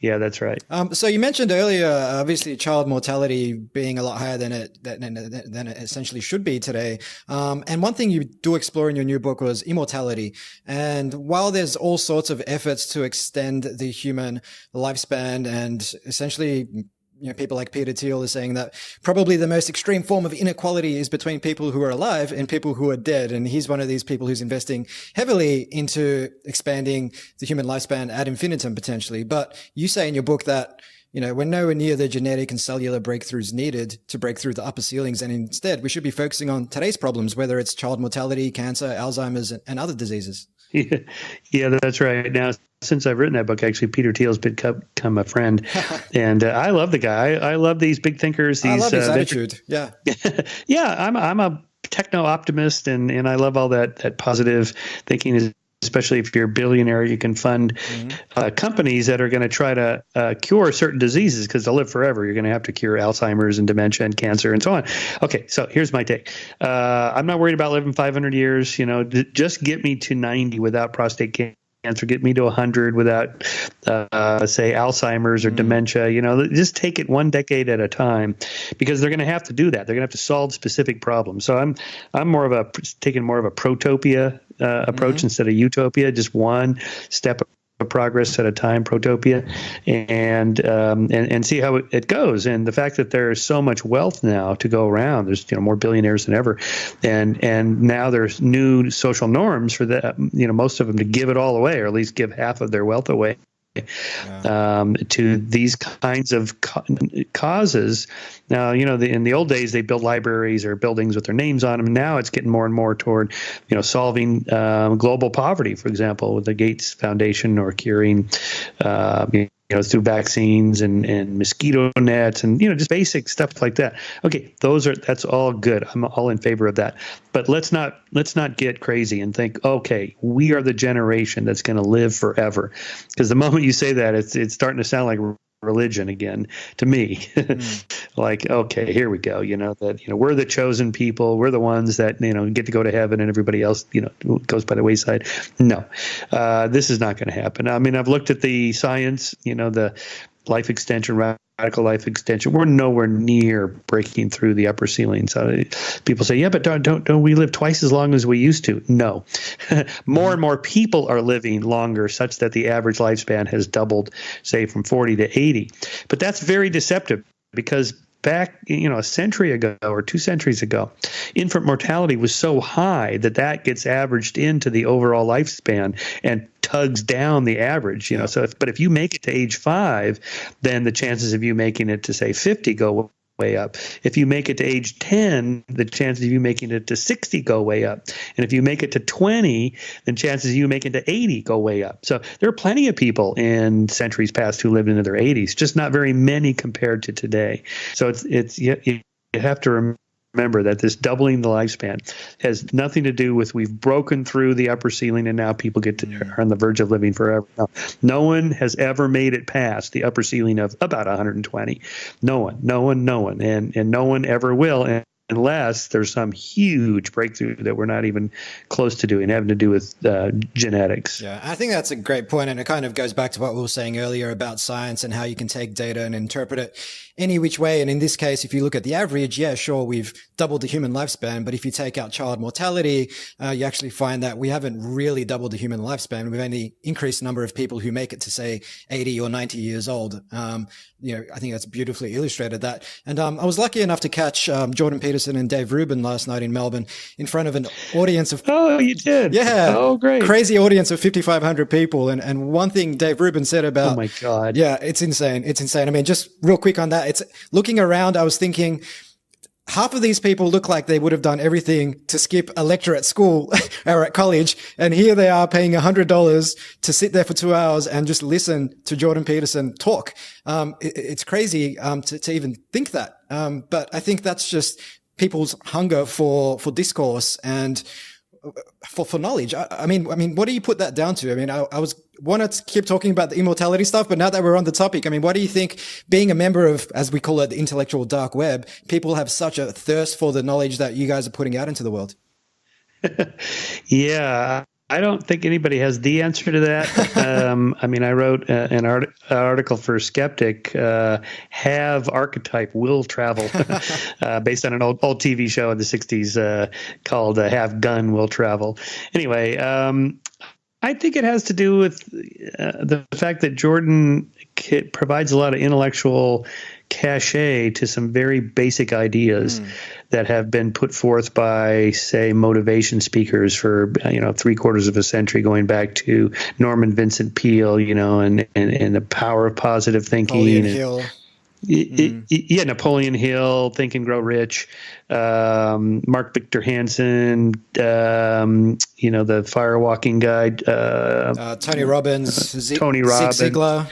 Yeah, that's right. So you mentioned earlier, obviously, child mortality being a lot higher than it essentially should be today. And one thing you do explore in your new book was immortality. And while there's all sorts of efforts to extend the human lifespan, and essentially, people like Peter Thiel is saying that probably the most extreme form of inequality is between people who are alive and people who are dead. And he's one of these people who's investing heavily into expanding the human lifespan ad infinitum, potentially. But you say in your book that, we're nowhere near the genetic and cellular breakthroughs needed to break through the upper ceilings. And instead, we should be focusing on today's problems, whether it's child mortality, cancer, Alzheimer's, and other diseases. Yeah, that's right. Now, since I've written that book, actually, Peter Thiel's become a friend, and I love the guy. I love these big thinkers. I love his attitude. Yeah, yeah. I'm a techno optimist, and I love all that positive thinking. Especially if you're a billionaire, you can fund companies that are going to try to cure certain diseases, because they'll live forever. You're going to have to cure Alzheimer's and dementia and cancer and so on. Okay, so here's my take. I'm not worried about living 500 years. Just get me to 90 without prostate cancer, get me to 100 without, say, Alzheimer's or dementia. Just take it one decade at a time, because they're going to have to do that. They're going to have to solve specific problems. So I'm taking more of a protopia approach instead of utopia, just one step of progress at a time, protopia, and see how it goes. And the fact that there is so much wealth now to go around, there's more billionaires than ever, and now there's new social norms for that. Most of them to give it all away, or at least give half of their wealth away. To these kinds of causes. Now, in the old days, they built libraries or buildings with their names on them. Now it's getting more and more toward, solving global poverty, for example, with the Gates Foundation, or curing, through vaccines and mosquito nets and, just basic stuff like that. Okay, that's all good. I'm all in favor of that. But let's not get crazy and think, okay, we are the generation that's going to live forever. Because the moment you say that, it's starting to sound like religion again to me. Like, okay, here we go. We're the chosen people. We're the ones that, get to go to heaven, and everybody else, goes by the wayside. No, this is not going to happen. I mean, I've looked at the science, the life extension, radical life extension. We're nowhere near breaking through the upper ceiling. So people say, yeah, but don't we live twice as long as we used to? No. More and more people are living longer, such that the average lifespan has doubled, say, from 40 to 80. But that's very deceptive, because back, a century ago or 2 centuries ago, infant mortality was so high that gets averaged into the overall lifespan and tugs down the average. So but if you make it to age 5, then the chances of you making it to, say, 50 go way up. If you make it to age 10, the chances of you making it to 60 go way up. And if you make it to 20, then chances of you making it to 80 go way up. So there are plenty of people in centuries past who lived into their 80s, just not very many compared to today. So you have to remember that this doubling the lifespan has nothing to do with we've broken through the upper ceiling and now people are on the verge of living forever. No one has ever made it past the upper ceiling of about 120. No one. And no one ever will, unless there's some huge breakthrough that we're not even close to doing, having to do with genetics. Yeah, I think that's a great point, and it kind of goes back to what we were saying earlier about science and how you can take data and interpret it any which way. And in this case, if you look at the average, yeah, sure, we've doubled the human lifespan, but if you take out child mortality, you actually find that we haven't really doubled the human lifespan. We've only increased the number of people who make it to, say, 80 or 90 years old. I think that's beautifully illustrated that. And I was lucky enough to catch Jordan Peterson and Dave Rubin last night in Melbourne in front of an audience of... Oh, you did? Yeah. Oh, great. Crazy audience of 5,500 people. And one thing Dave Rubin said about... Oh, my God. Yeah, it's insane. It's insane. I mean, just real quick on that, it's looking around, I was thinking... half of these people look like they would have done everything to skip a lecture at school or at college. And here they are paying $100 to sit there for 2 hours and just listen to Jordan Peterson talk. It's crazy, to even think that. But I think that's just people's hunger for discourse and for knowledge. I mean, what do you put that down to? I mean, I wanted to keep talking about the immortality stuff, but now that we're on the topic, I mean, what do you think, being a member of, as we call it, the intellectual dark web, people have such a thirst for the knowledge that you guys are putting out into the world? Yeah, I don't think anybody has the answer to that. I mean, I wrote an article for Skeptic, Have Archetype Will Travel, based on an old TV show in the 60s called Have Gun Will Travel. Anyway, I think it has to do with the fact that Jordan provides a lot of intellectual cachet to some very basic ideas that have been put forth by, say, motivation speakers for, 3/4 of a century, going back to Norman Vincent Peale, and the power of positive thinking. Napoleon Hill. Yeah, Napoleon Hill, Think and Grow Rich, Mark Victor Hansen, the firewalking guy, Tony Robbins, Tony Robbins, Zig Ziglar.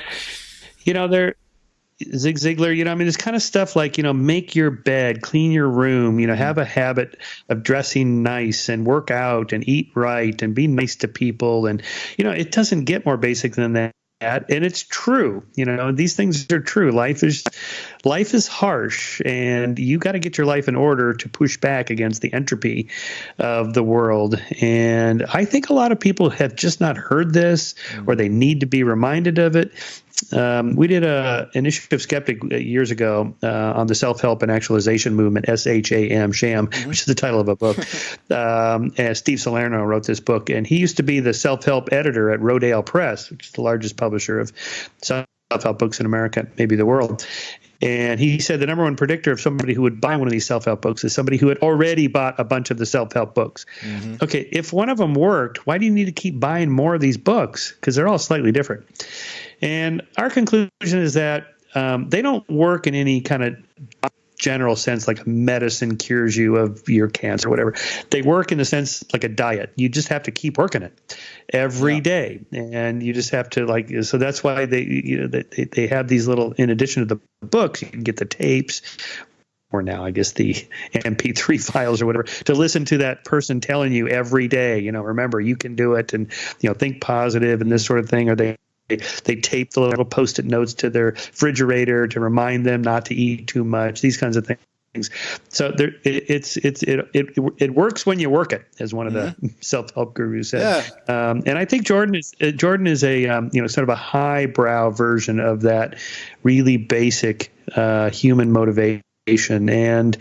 Zig Ziglar, I mean, it's kind of stuff like, make your bed, clean your room, have a habit of dressing nice and work out and eat right and be nice to people. And, it doesn't get more basic than that. and it's true. These things are true. Life is harsh, and you got to get your life in order to push back against the entropy of the world. And I think a lot of people have just not heard this, or they need to be reminded of it. We did an issue of Skeptic years ago on the self-help and actualization movement, SHAM, which is the title of a book. And Steve Salerno wrote this book, and he used to be the self-help editor at Rodale Press, which is the largest publisher of self-help books in America, maybe the world. And he said the number one predictor of somebody who would buy one of these self-help books is somebody who had already bought a bunch of the self-help books. Okay, if one of them worked, why do you need to keep buying more of these books? Because they're all slightly different. And our conclusion is that they don't work in any kind of general sense like medicine cures you of your cancer or whatever. They work in the sense like a diet. You just have to keep working it every day, and you just have to so that's why they have these little, in addition to the books, you can get the tapes, or now I guess the MP3 files or whatever, to listen to that person telling you every day, remember, you can do it, and think positive and this sort of thing. Or they tape the little Post-it notes to their refrigerator to remind them not to eat too much, these kinds of things. So it works when you work it, as one of the self-help gurus said. Yeah. And I think Jordan is a sort of a highbrow version of that really basic human motivation, and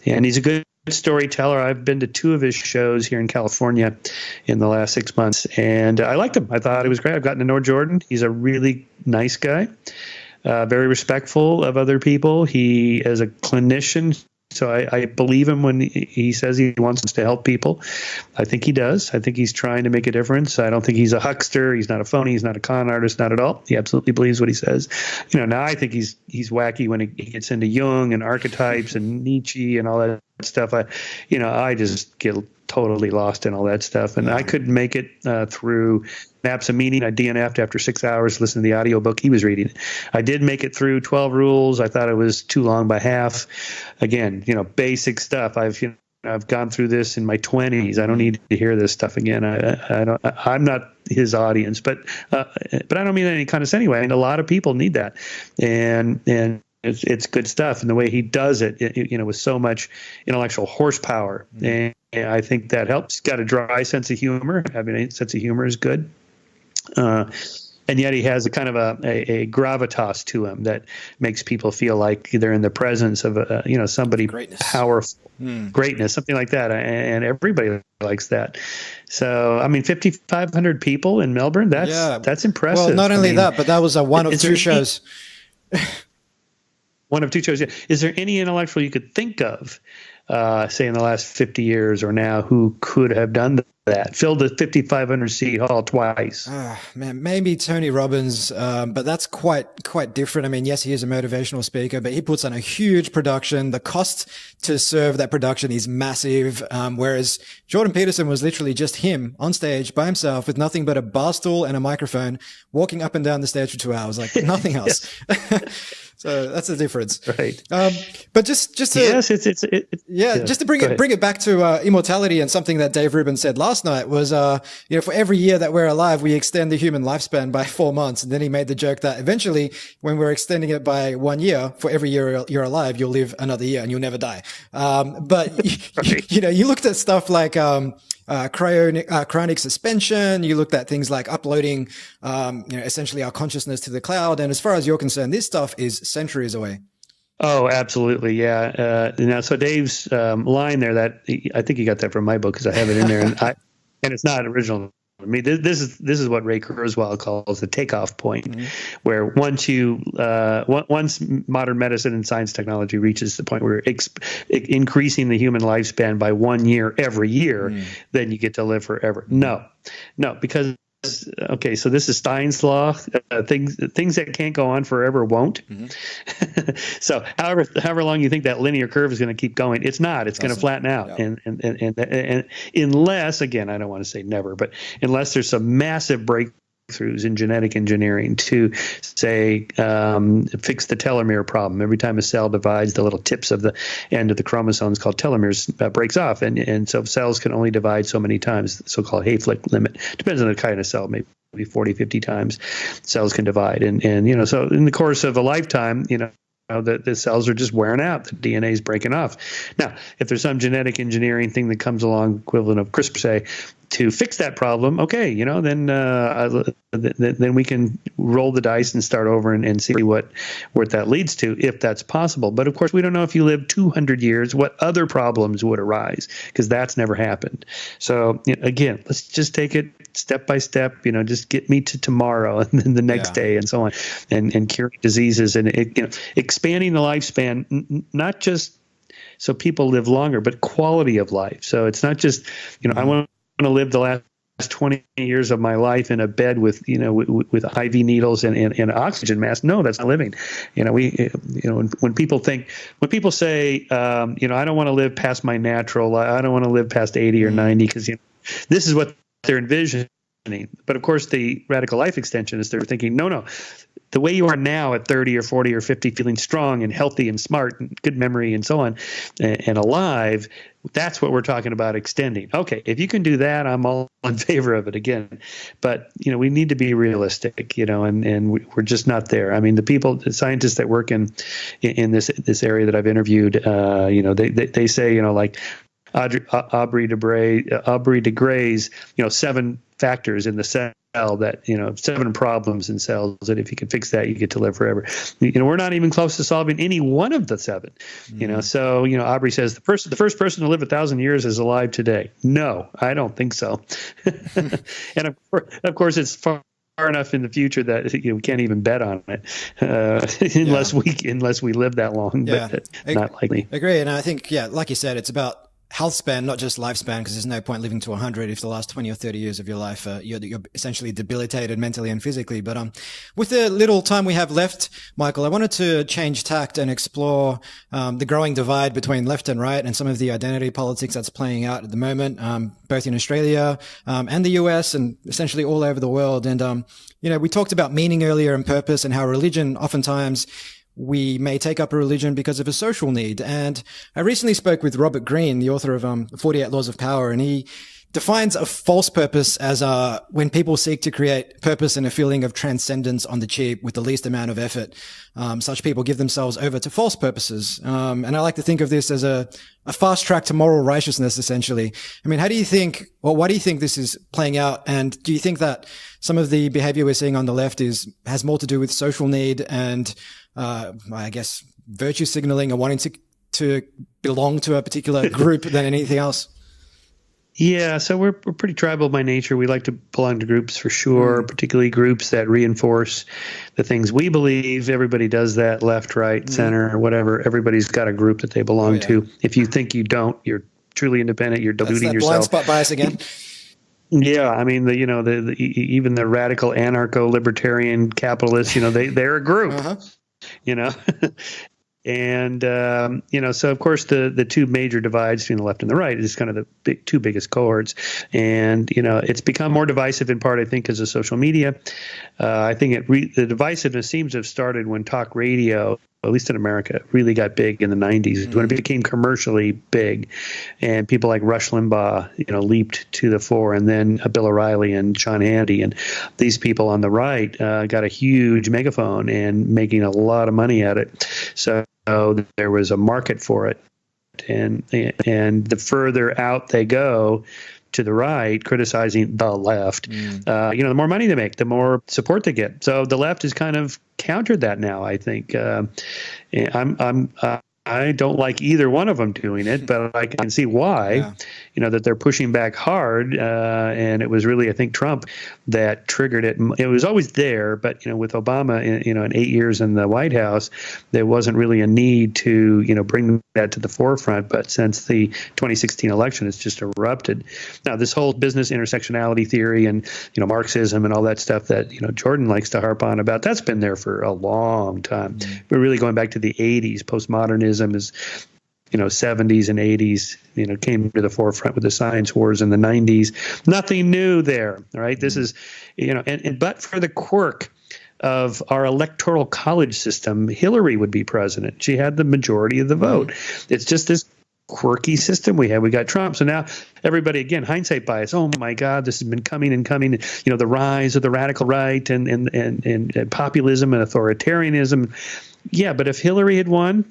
he's a good storyteller. I've been to 2 of his shows here in California in the last 6 months, and I liked him. I thought he was great. I've gotten to know Jordan. He's a really nice guy, very respectful of other people. He is a clinician, so I believe him when he says he wants to help people. I think he does. I think he's trying to make a difference. I don't think he's a huckster. He's not a phony. He's not a con artist, not at all. He absolutely believes what he says. Now I think he's wacky when he gets into Jung and archetypes and Nietzsche and all that stuff. I just get totally lost in all that stuff, and I couldn't make it through Maps of Meaning. I DNF'd after 6 hours listening to the audiobook he was reading. I did make it through 12 Rules. I thought it was too long by half. Again, basic stuff. I've gone through this in my 20s. I don't need to hear this stuff again. I'm not his audience, but I don't mean any condescending way. A lot of people need that, and it's good stuff. And the way he does it, with so much intellectual horsepower, and I think that helps. He's got a dry sense of humor. Having a sense of humor is good. And yet he has a kind of a gravitas to him that makes people feel like they're in the presence of somebody powerful, greatness, something like that. And everybody likes that. So 5,500 people in Melbourne. That's impressive. Well, not only that, but that was one of 2 shows. One of 2 shows. Yeah. Is there any intellectual you could think of, say in the last 50 years or now, who could have done that, filled the 5,500 seat hall twice? Man, maybe Tony Robbins, but that's quite different. Yes, he is a motivational speaker, but he puts on a huge production. The cost to serve that production is massive. Whereas Jordan Peterson was literally just him on stage by himself with nothing but a bar stool and a microphone, walking up and down the stage for 2 hours, like nothing else. So that's the difference, right? But just to, just to bring it back to immortality, and something that Dave Rubin said last night was, for every year that we're alive, we extend the human lifespan by 4 months. And then he made the joke that eventually, when we're extending it by 1 year, for every year you're alive, you'll live another year and you'll never die. But you looked at stuff like cryonic suspension. You looked at things like uploading, essentially our consciousness to the cloud. And as far as you're concerned, this stuff is centuries away. Oh, absolutely. Yeah. Now, so Dave's line there, that I think he got that from my book because I have it in there, and it's not original. This is what Ray Kurzweil calls the takeoff point, where once modern medicine and science technology reaches the point where increasing the human lifespan by 1 year every year, then you get to live forever. No, because so this is Stein's law. Things that can't go on forever won't. So however long you think that linear curve is going to keep going, it's not. It's going to flatten out. Yep. And unless, again, I don't want to say never, but unless there's some massive breakthrough breakthroughs in genetic engineering to, say, fix the telomere problem. Every time a cell divides, the little tips of the end of the chromosomes called telomeres breaks off. And so cells can only divide so many times, the so-called Hayflick limit. Depends on the kind of cell, maybe 40, 50 times cells can divide. And so in the course of a lifetime, the cells are just wearing out. The DNA is breaking off. Now, if there's some genetic engineering thing that comes along, equivalent of CRISPR, say, to fix that problem, okay, then we can roll the dice and start over and see what that leads to, if that's possible. But of course, we don't know if you live 200 years, what other problems would arise, because that's never happened. So again, let's just take it step by step. Just get me to tomorrow and then the next day and so on, and cure diseases and expanding the lifespan, not just so people live longer, but quality of life. So it's not just I want to live the last 20 years of my life in a bed with with IV needles and oxygen mask. No, that's not living. When people say I don't want to live past my natural, I don't want to live past 80 or 90, because this is what they're envisioning. But of course, the radical life extensionists, they're thinking, no, the way you are now at 30 or 40 or 50, feeling strong and healthy and smart and good memory and so on, and alive, that's what we're talking about extending. Okay, if you can do that, I'm all in favor of it again. But, we need to be realistic, and we're just not there. I mean, the scientists that work in this area that I've interviewed, they say, like Aubrey de Grey's, 7 factors in the cell that, 7 problems in cells that if you can fix that, you get to live forever. We're not even close to solving any one of the 7. So, Aubrey says the first person to live 1,000 years is alive today. No, I don't think so. And of course, it's far enough in the future that we can't even bet on it unless we live that long. Yeah. But not likely. Agree. And I think, like you said, it's about health span, not just lifespan, because there's no point living to 100 if the last 20 or 30 years of your life you're essentially debilitated mentally and physically. But with the little time we have left, Michael, I wanted to change tact and explore the growing divide between left and right and some of the identity politics that's playing out at the moment, both in Australia and the US and essentially all over the world. And we talked about meaning earlier and purpose, and how religion oftentimes we may take up a religion because of a social need. And I recently spoke with Robert Greene, the author of 48 Laws of Power, and he defines a false purpose as when people seek to create purpose and a feeling of transcendence on the cheap with the least amount of effort. Such people give themselves over to false purposes. And I like to think of this as a fast track to moral righteousness, essentially. I mean, why do you think this is playing out? And do you think that some of the behavior we're seeing on the left has more to do with social need and I guess virtue signaling or wanting to belong to a particular group than anything else? Yeah, so we're pretty tribal by nature. We like to belong to groups for sure, particularly groups that reinforce the things we believe. Everybody does that, left, right, center, whatever. Everybody's got a group that they belong to. If you think you don't, you're truly independent. You're deluding yourself. Blind spot bias again. Yeah, I mean, even the radical anarcho-libertarian capitalists, they're a group. And, so of course the two major divides between the left and the right is kind of the two biggest cohorts. And, it's become more divisive in part, I think, because of social media. I think the divisiveness seems to have started when talk radio, at least in America, really got big in the 90s, when it became commercially big, and people like Rush Limbaugh, leaped to the fore, and then Bill O'Reilly and Sean Hannity, and these people on the right got a huge megaphone and making a lot of money at it. So there was a market for it, and the further out they go to the right, criticizing the left, the more money they make, the more support they get. So the left has kind of countered that now, I think. I don't like either one of them doing it, but I can see why, that they're pushing back hard. And it was really, I think, Trump that triggered it. It was always there, but, with Obama, in 8 years in the White House, there wasn't really a need to, bring that to the forefront. But since the 2016 election, it's just erupted. Now, this whole business intersectionality theory and, Marxism and all that stuff that, Jordan likes to harp on about, that's been there for a long time. But really going back to the 80s, postmodernism is 70s and 80s, came to the forefront with the science wars in the 90s. Nothing new there, right? This is, but for the quirk of our electoral college system, Hillary would be president. She had the majority of the vote. It's just this quirky system we had. We got Trump. So now everybody, again, hindsight bias. Oh my God, this has been coming and coming. The rise of the radical right and populism and authoritarianism. Yeah, but if Hillary had won,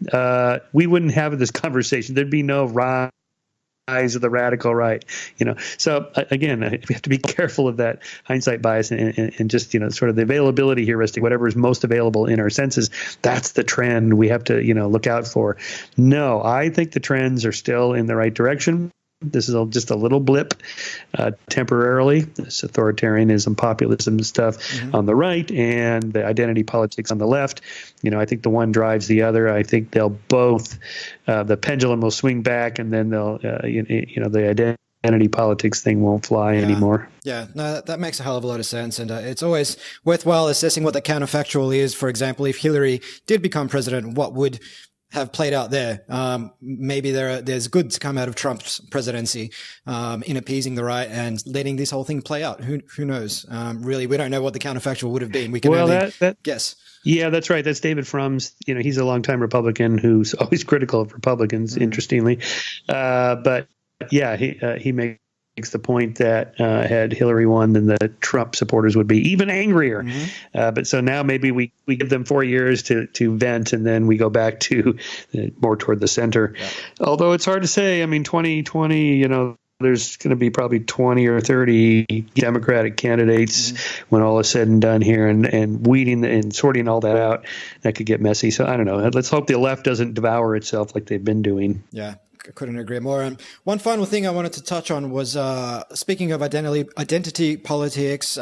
we wouldn't have this conversation. There'd be no rise of the radical right. So again, we have to be careful of that hindsight bias and just sort of the availability heuristic. Whatever is most available in our senses, that's the trend we have to look out for. No, I think the trends are still in the right direction. This is just a little blip temporarily. This authoritarianism, populism stuff on the right and the identity politics on the left. I think the one drives the other. I think they'll both, the pendulum will swing back, and then they'll, the identity politics thing won't fly anymore. Yeah, no, that makes a hell of a lot of sense. And it's always worthwhile assessing what the counterfactual is. For example, if Hillary did become president, what would have played out there? Maybe there's good to come out of Trump's presidency in appeasing the right and letting this whole thing play out. Who knows? Really, we don't know what the counterfactual would have been. We can only guess. Yeah, that's right. That's David Frum's. He's a longtime Republican who's always critical of Republicans, interestingly. But yeah, he makes the point that had Hillary won, then the Trump supporters would be even angrier. But so now maybe we give them 4 years to vent, and then we go back to more toward the center. Yeah. Although it's hard to say. I mean, 2020, there's going to be probably 20 or 30 Democratic candidates when all is said and done here, and weeding and sorting all that out, that could get messy. So I don't know. Let's hope the left doesn't devour itself like they've been doing. Yeah. Couldn't agree more. And one final thing I wanted to touch on was, speaking of identity politics,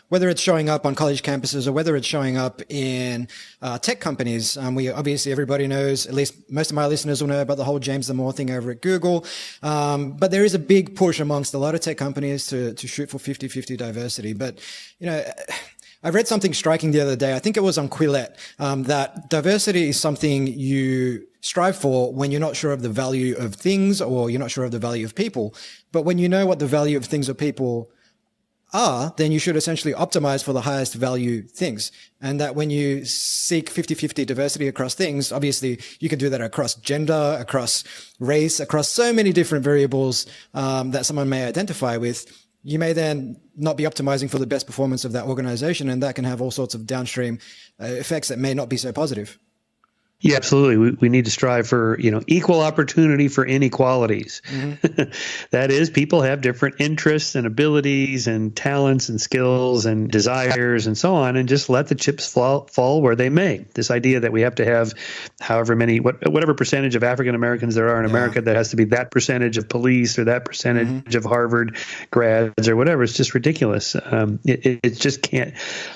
whether it's showing up on college campuses or whether it's showing up in tech companies. Everybody knows, at least most of my listeners will know about the whole James Damore thing over at Google. But there is a big push amongst a lot of tech companies to shoot for 50-50 diversity. But, I read something striking the other day. I think it was on Quillette, that diversity is something you strive for when you're not sure of the value of things or you're not sure of the value of people. But when you know what the value of things or people are, then you should essentially optimize for the highest value things. And that when you seek 50-50 diversity across things, obviously you can do that across gender, across race, across so many different variables that someone may identify with. You may then not be optimizing for the best performance of that organization, and that can have all sorts of downstream effects that may not be so positive. Yeah, absolutely. We need to strive for, equal opportunity for inequalities. That is, people have different interests and abilities and talents and skills and desires and so on, and just let the chips fall where they may. This idea that we have to have however many, whatever percentage of African Americans there are in America, that has to be that percentage of police or that percentage of Harvard grads or whatever, it's just ridiculous. It just can't,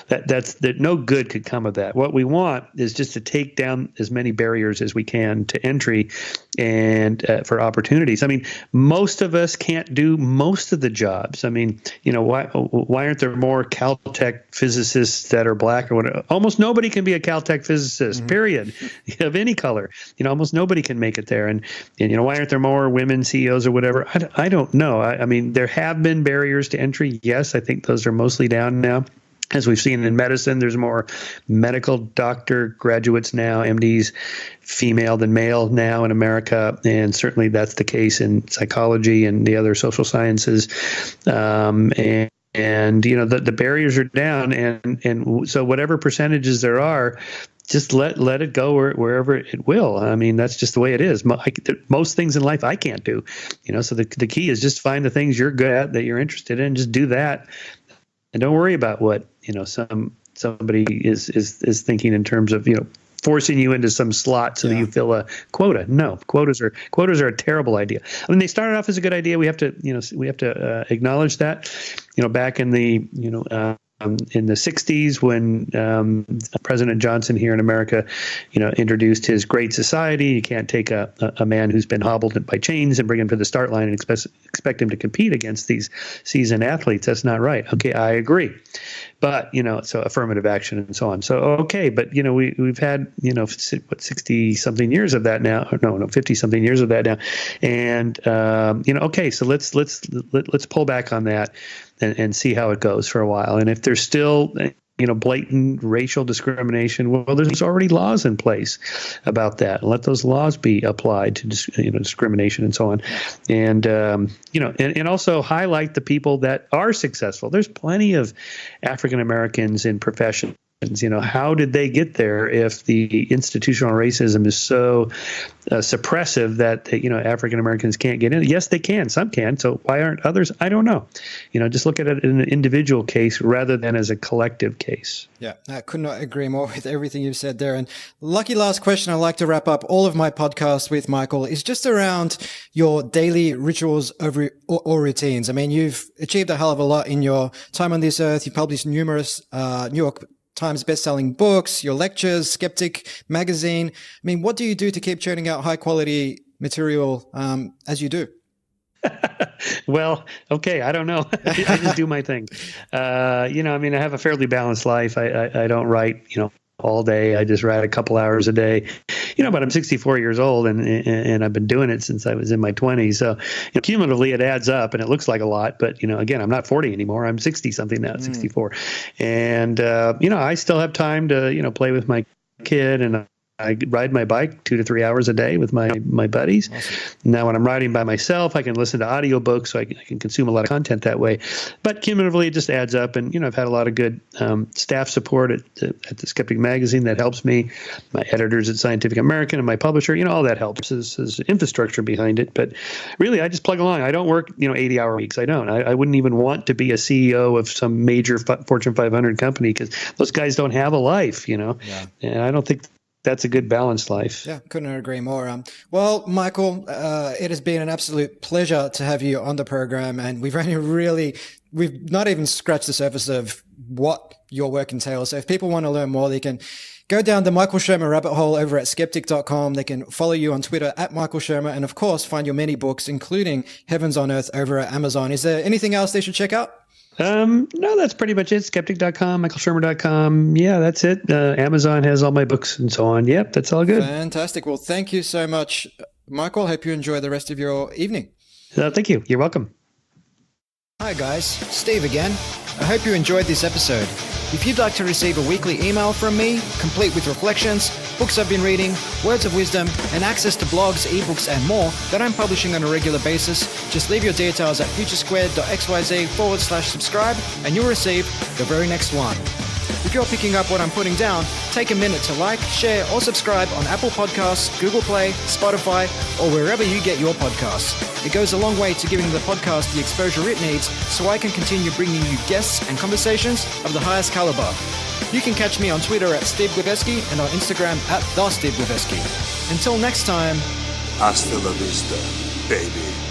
that no good could come of that. What we want is just to take down as many barriers as we can to entry and for opportunities. I mean, most of us can't do most of the jobs. I mean, why aren't there more Caltech physicists that are black or whatever? Almost nobody can be a Caltech physicist, period, of any color. Almost nobody can make it there. And why aren't there more women CEOs or whatever? I don't know. I mean, there have been barriers to entry. Yes, I think those are mostly down now. As we've seen in medicine, there's more medical doctor graduates now, MDs, female than male now in America. And certainly that's the case in psychology and the other social sciences. The barriers are down. And so whatever percentages there are, just let it go wherever it will. I mean, that's just the way it is. Most things in life I can't do. So the key is just find the things you're good at, that you're interested in, just do that. And don't worry about what somebody is thinking in terms of forcing you into some slot so that you fill a quota. No, quotas are a terrible idea. I mean, they started off as a good idea. We have to acknowledge that. Back in the in the 60s when President Johnson here in America, introduced his Great Society. You can't take a man who's been hobbled by chains and bring him to the start line and expect him to compete against these seasoned athletes. That's not right. Okay, I agree. But, so affirmative action and so on. So, okay, but, we've had, 60-something years of that now. No, 50-something years of that now. And, okay, so let's pull back on that and see how it goes for a while. And if there's still, blatant racial discrimination, well, there's already laws in place about that. Let those laws be applied to, discrimination and so on. And, and also highlight the people that are successful. There's plenty of African Americans in professions. How did they get there if the institutional racism is so suppressive that African Americans can't get in? Yes, they can. Some can. So why aren't others? I don't know. Just look at it in an individual case rather than as a collective case. Yeah, I could not agree more with everything you've said there. And lucky last question I like to wrap up all of my podcasts with, Michael, is just around your daily rituals or routines. I mean, you've achieved a hell of a lot in your time on this earth. You published numerous New York Times best-selling books, your lectures, Skeptic magazine. I mean, what do you do to keep churning out high-quality material as you do? Well, okay, I don't know. I just do my thing. I have a fairly balanced life. I don't write, all day. I just write a couple hours a day, but I'm 64 years old and I've been doing it since I was in my 20s. So cumulatively it adds up and it looks like a lot, but again, I'm not 40 anymore. I'm 60 something now, 64. And, I still have time to, play with my kid, and I ride my bike 2 to 3 hours a day with my buddies. Awesome. Now, when I'm riding by myself, I can listen to audiobooks, so I can consume a lot of content that way. But cumulatively, it just adds up. And, I've had a lot of good staff support at the Skeptic magazine that helps me. My editors at Scientific American and my publisher, all that helps. There's infrastructure behind it. But really, I just plug along. I don't work, 80-hour weeks. I don't. I wouldn't even want to be a CEO of some major Fortune 500 company because those guys don't have a life, Yeah. And I don't think that's a good balanced life. Yeah, couldn't agree more. Well, Michael, it has been an absolute pleasure to have you on the program, and we've not even scratched the surface of what your work entails. So if people want to learn more, they can go down the Michael Shermer rabbit hole over at skeptic.com. They can follow you on Twitter at Michael Shermer, and of course, find your many books, including Heavens on Earth, over at Amazon. Is there anything else they should check out? No, that's pretty much it. Skeptic.com, michaelshermer.com. Yeah, that's it. Amazon has all my books and so on. Yep, that's all good. Fantastic. Well, thank you so much, Michael. Hope you enjoy the rest of your evening. Thank you. You're welcome. Hi, guys. Steve again. I hope you enjoyed this episode. If you'd like to receive a weekly email from me, complete with reflections, books I've been reading, words of wisdom, and access to blogs, ebooks, and more that I'm publishing on a regular basis, just leave your details at futuresquared.xyz/subscribe and you'll receive the very next one. If you're picking up what I'm putting down, take a minute to like, share, or subscribe on Apple Podcasts, Google Play, Spotify, or wherever you get your podcasts. It goes a long way to giving the podcast the exposure it needs so I can continue bringing you guests and conversations of the highest caliber. You can catch me on Twitter at Steve Gliveski and on Instagram at TheSteveGliveski. Until next time. Hasta la vista, baby.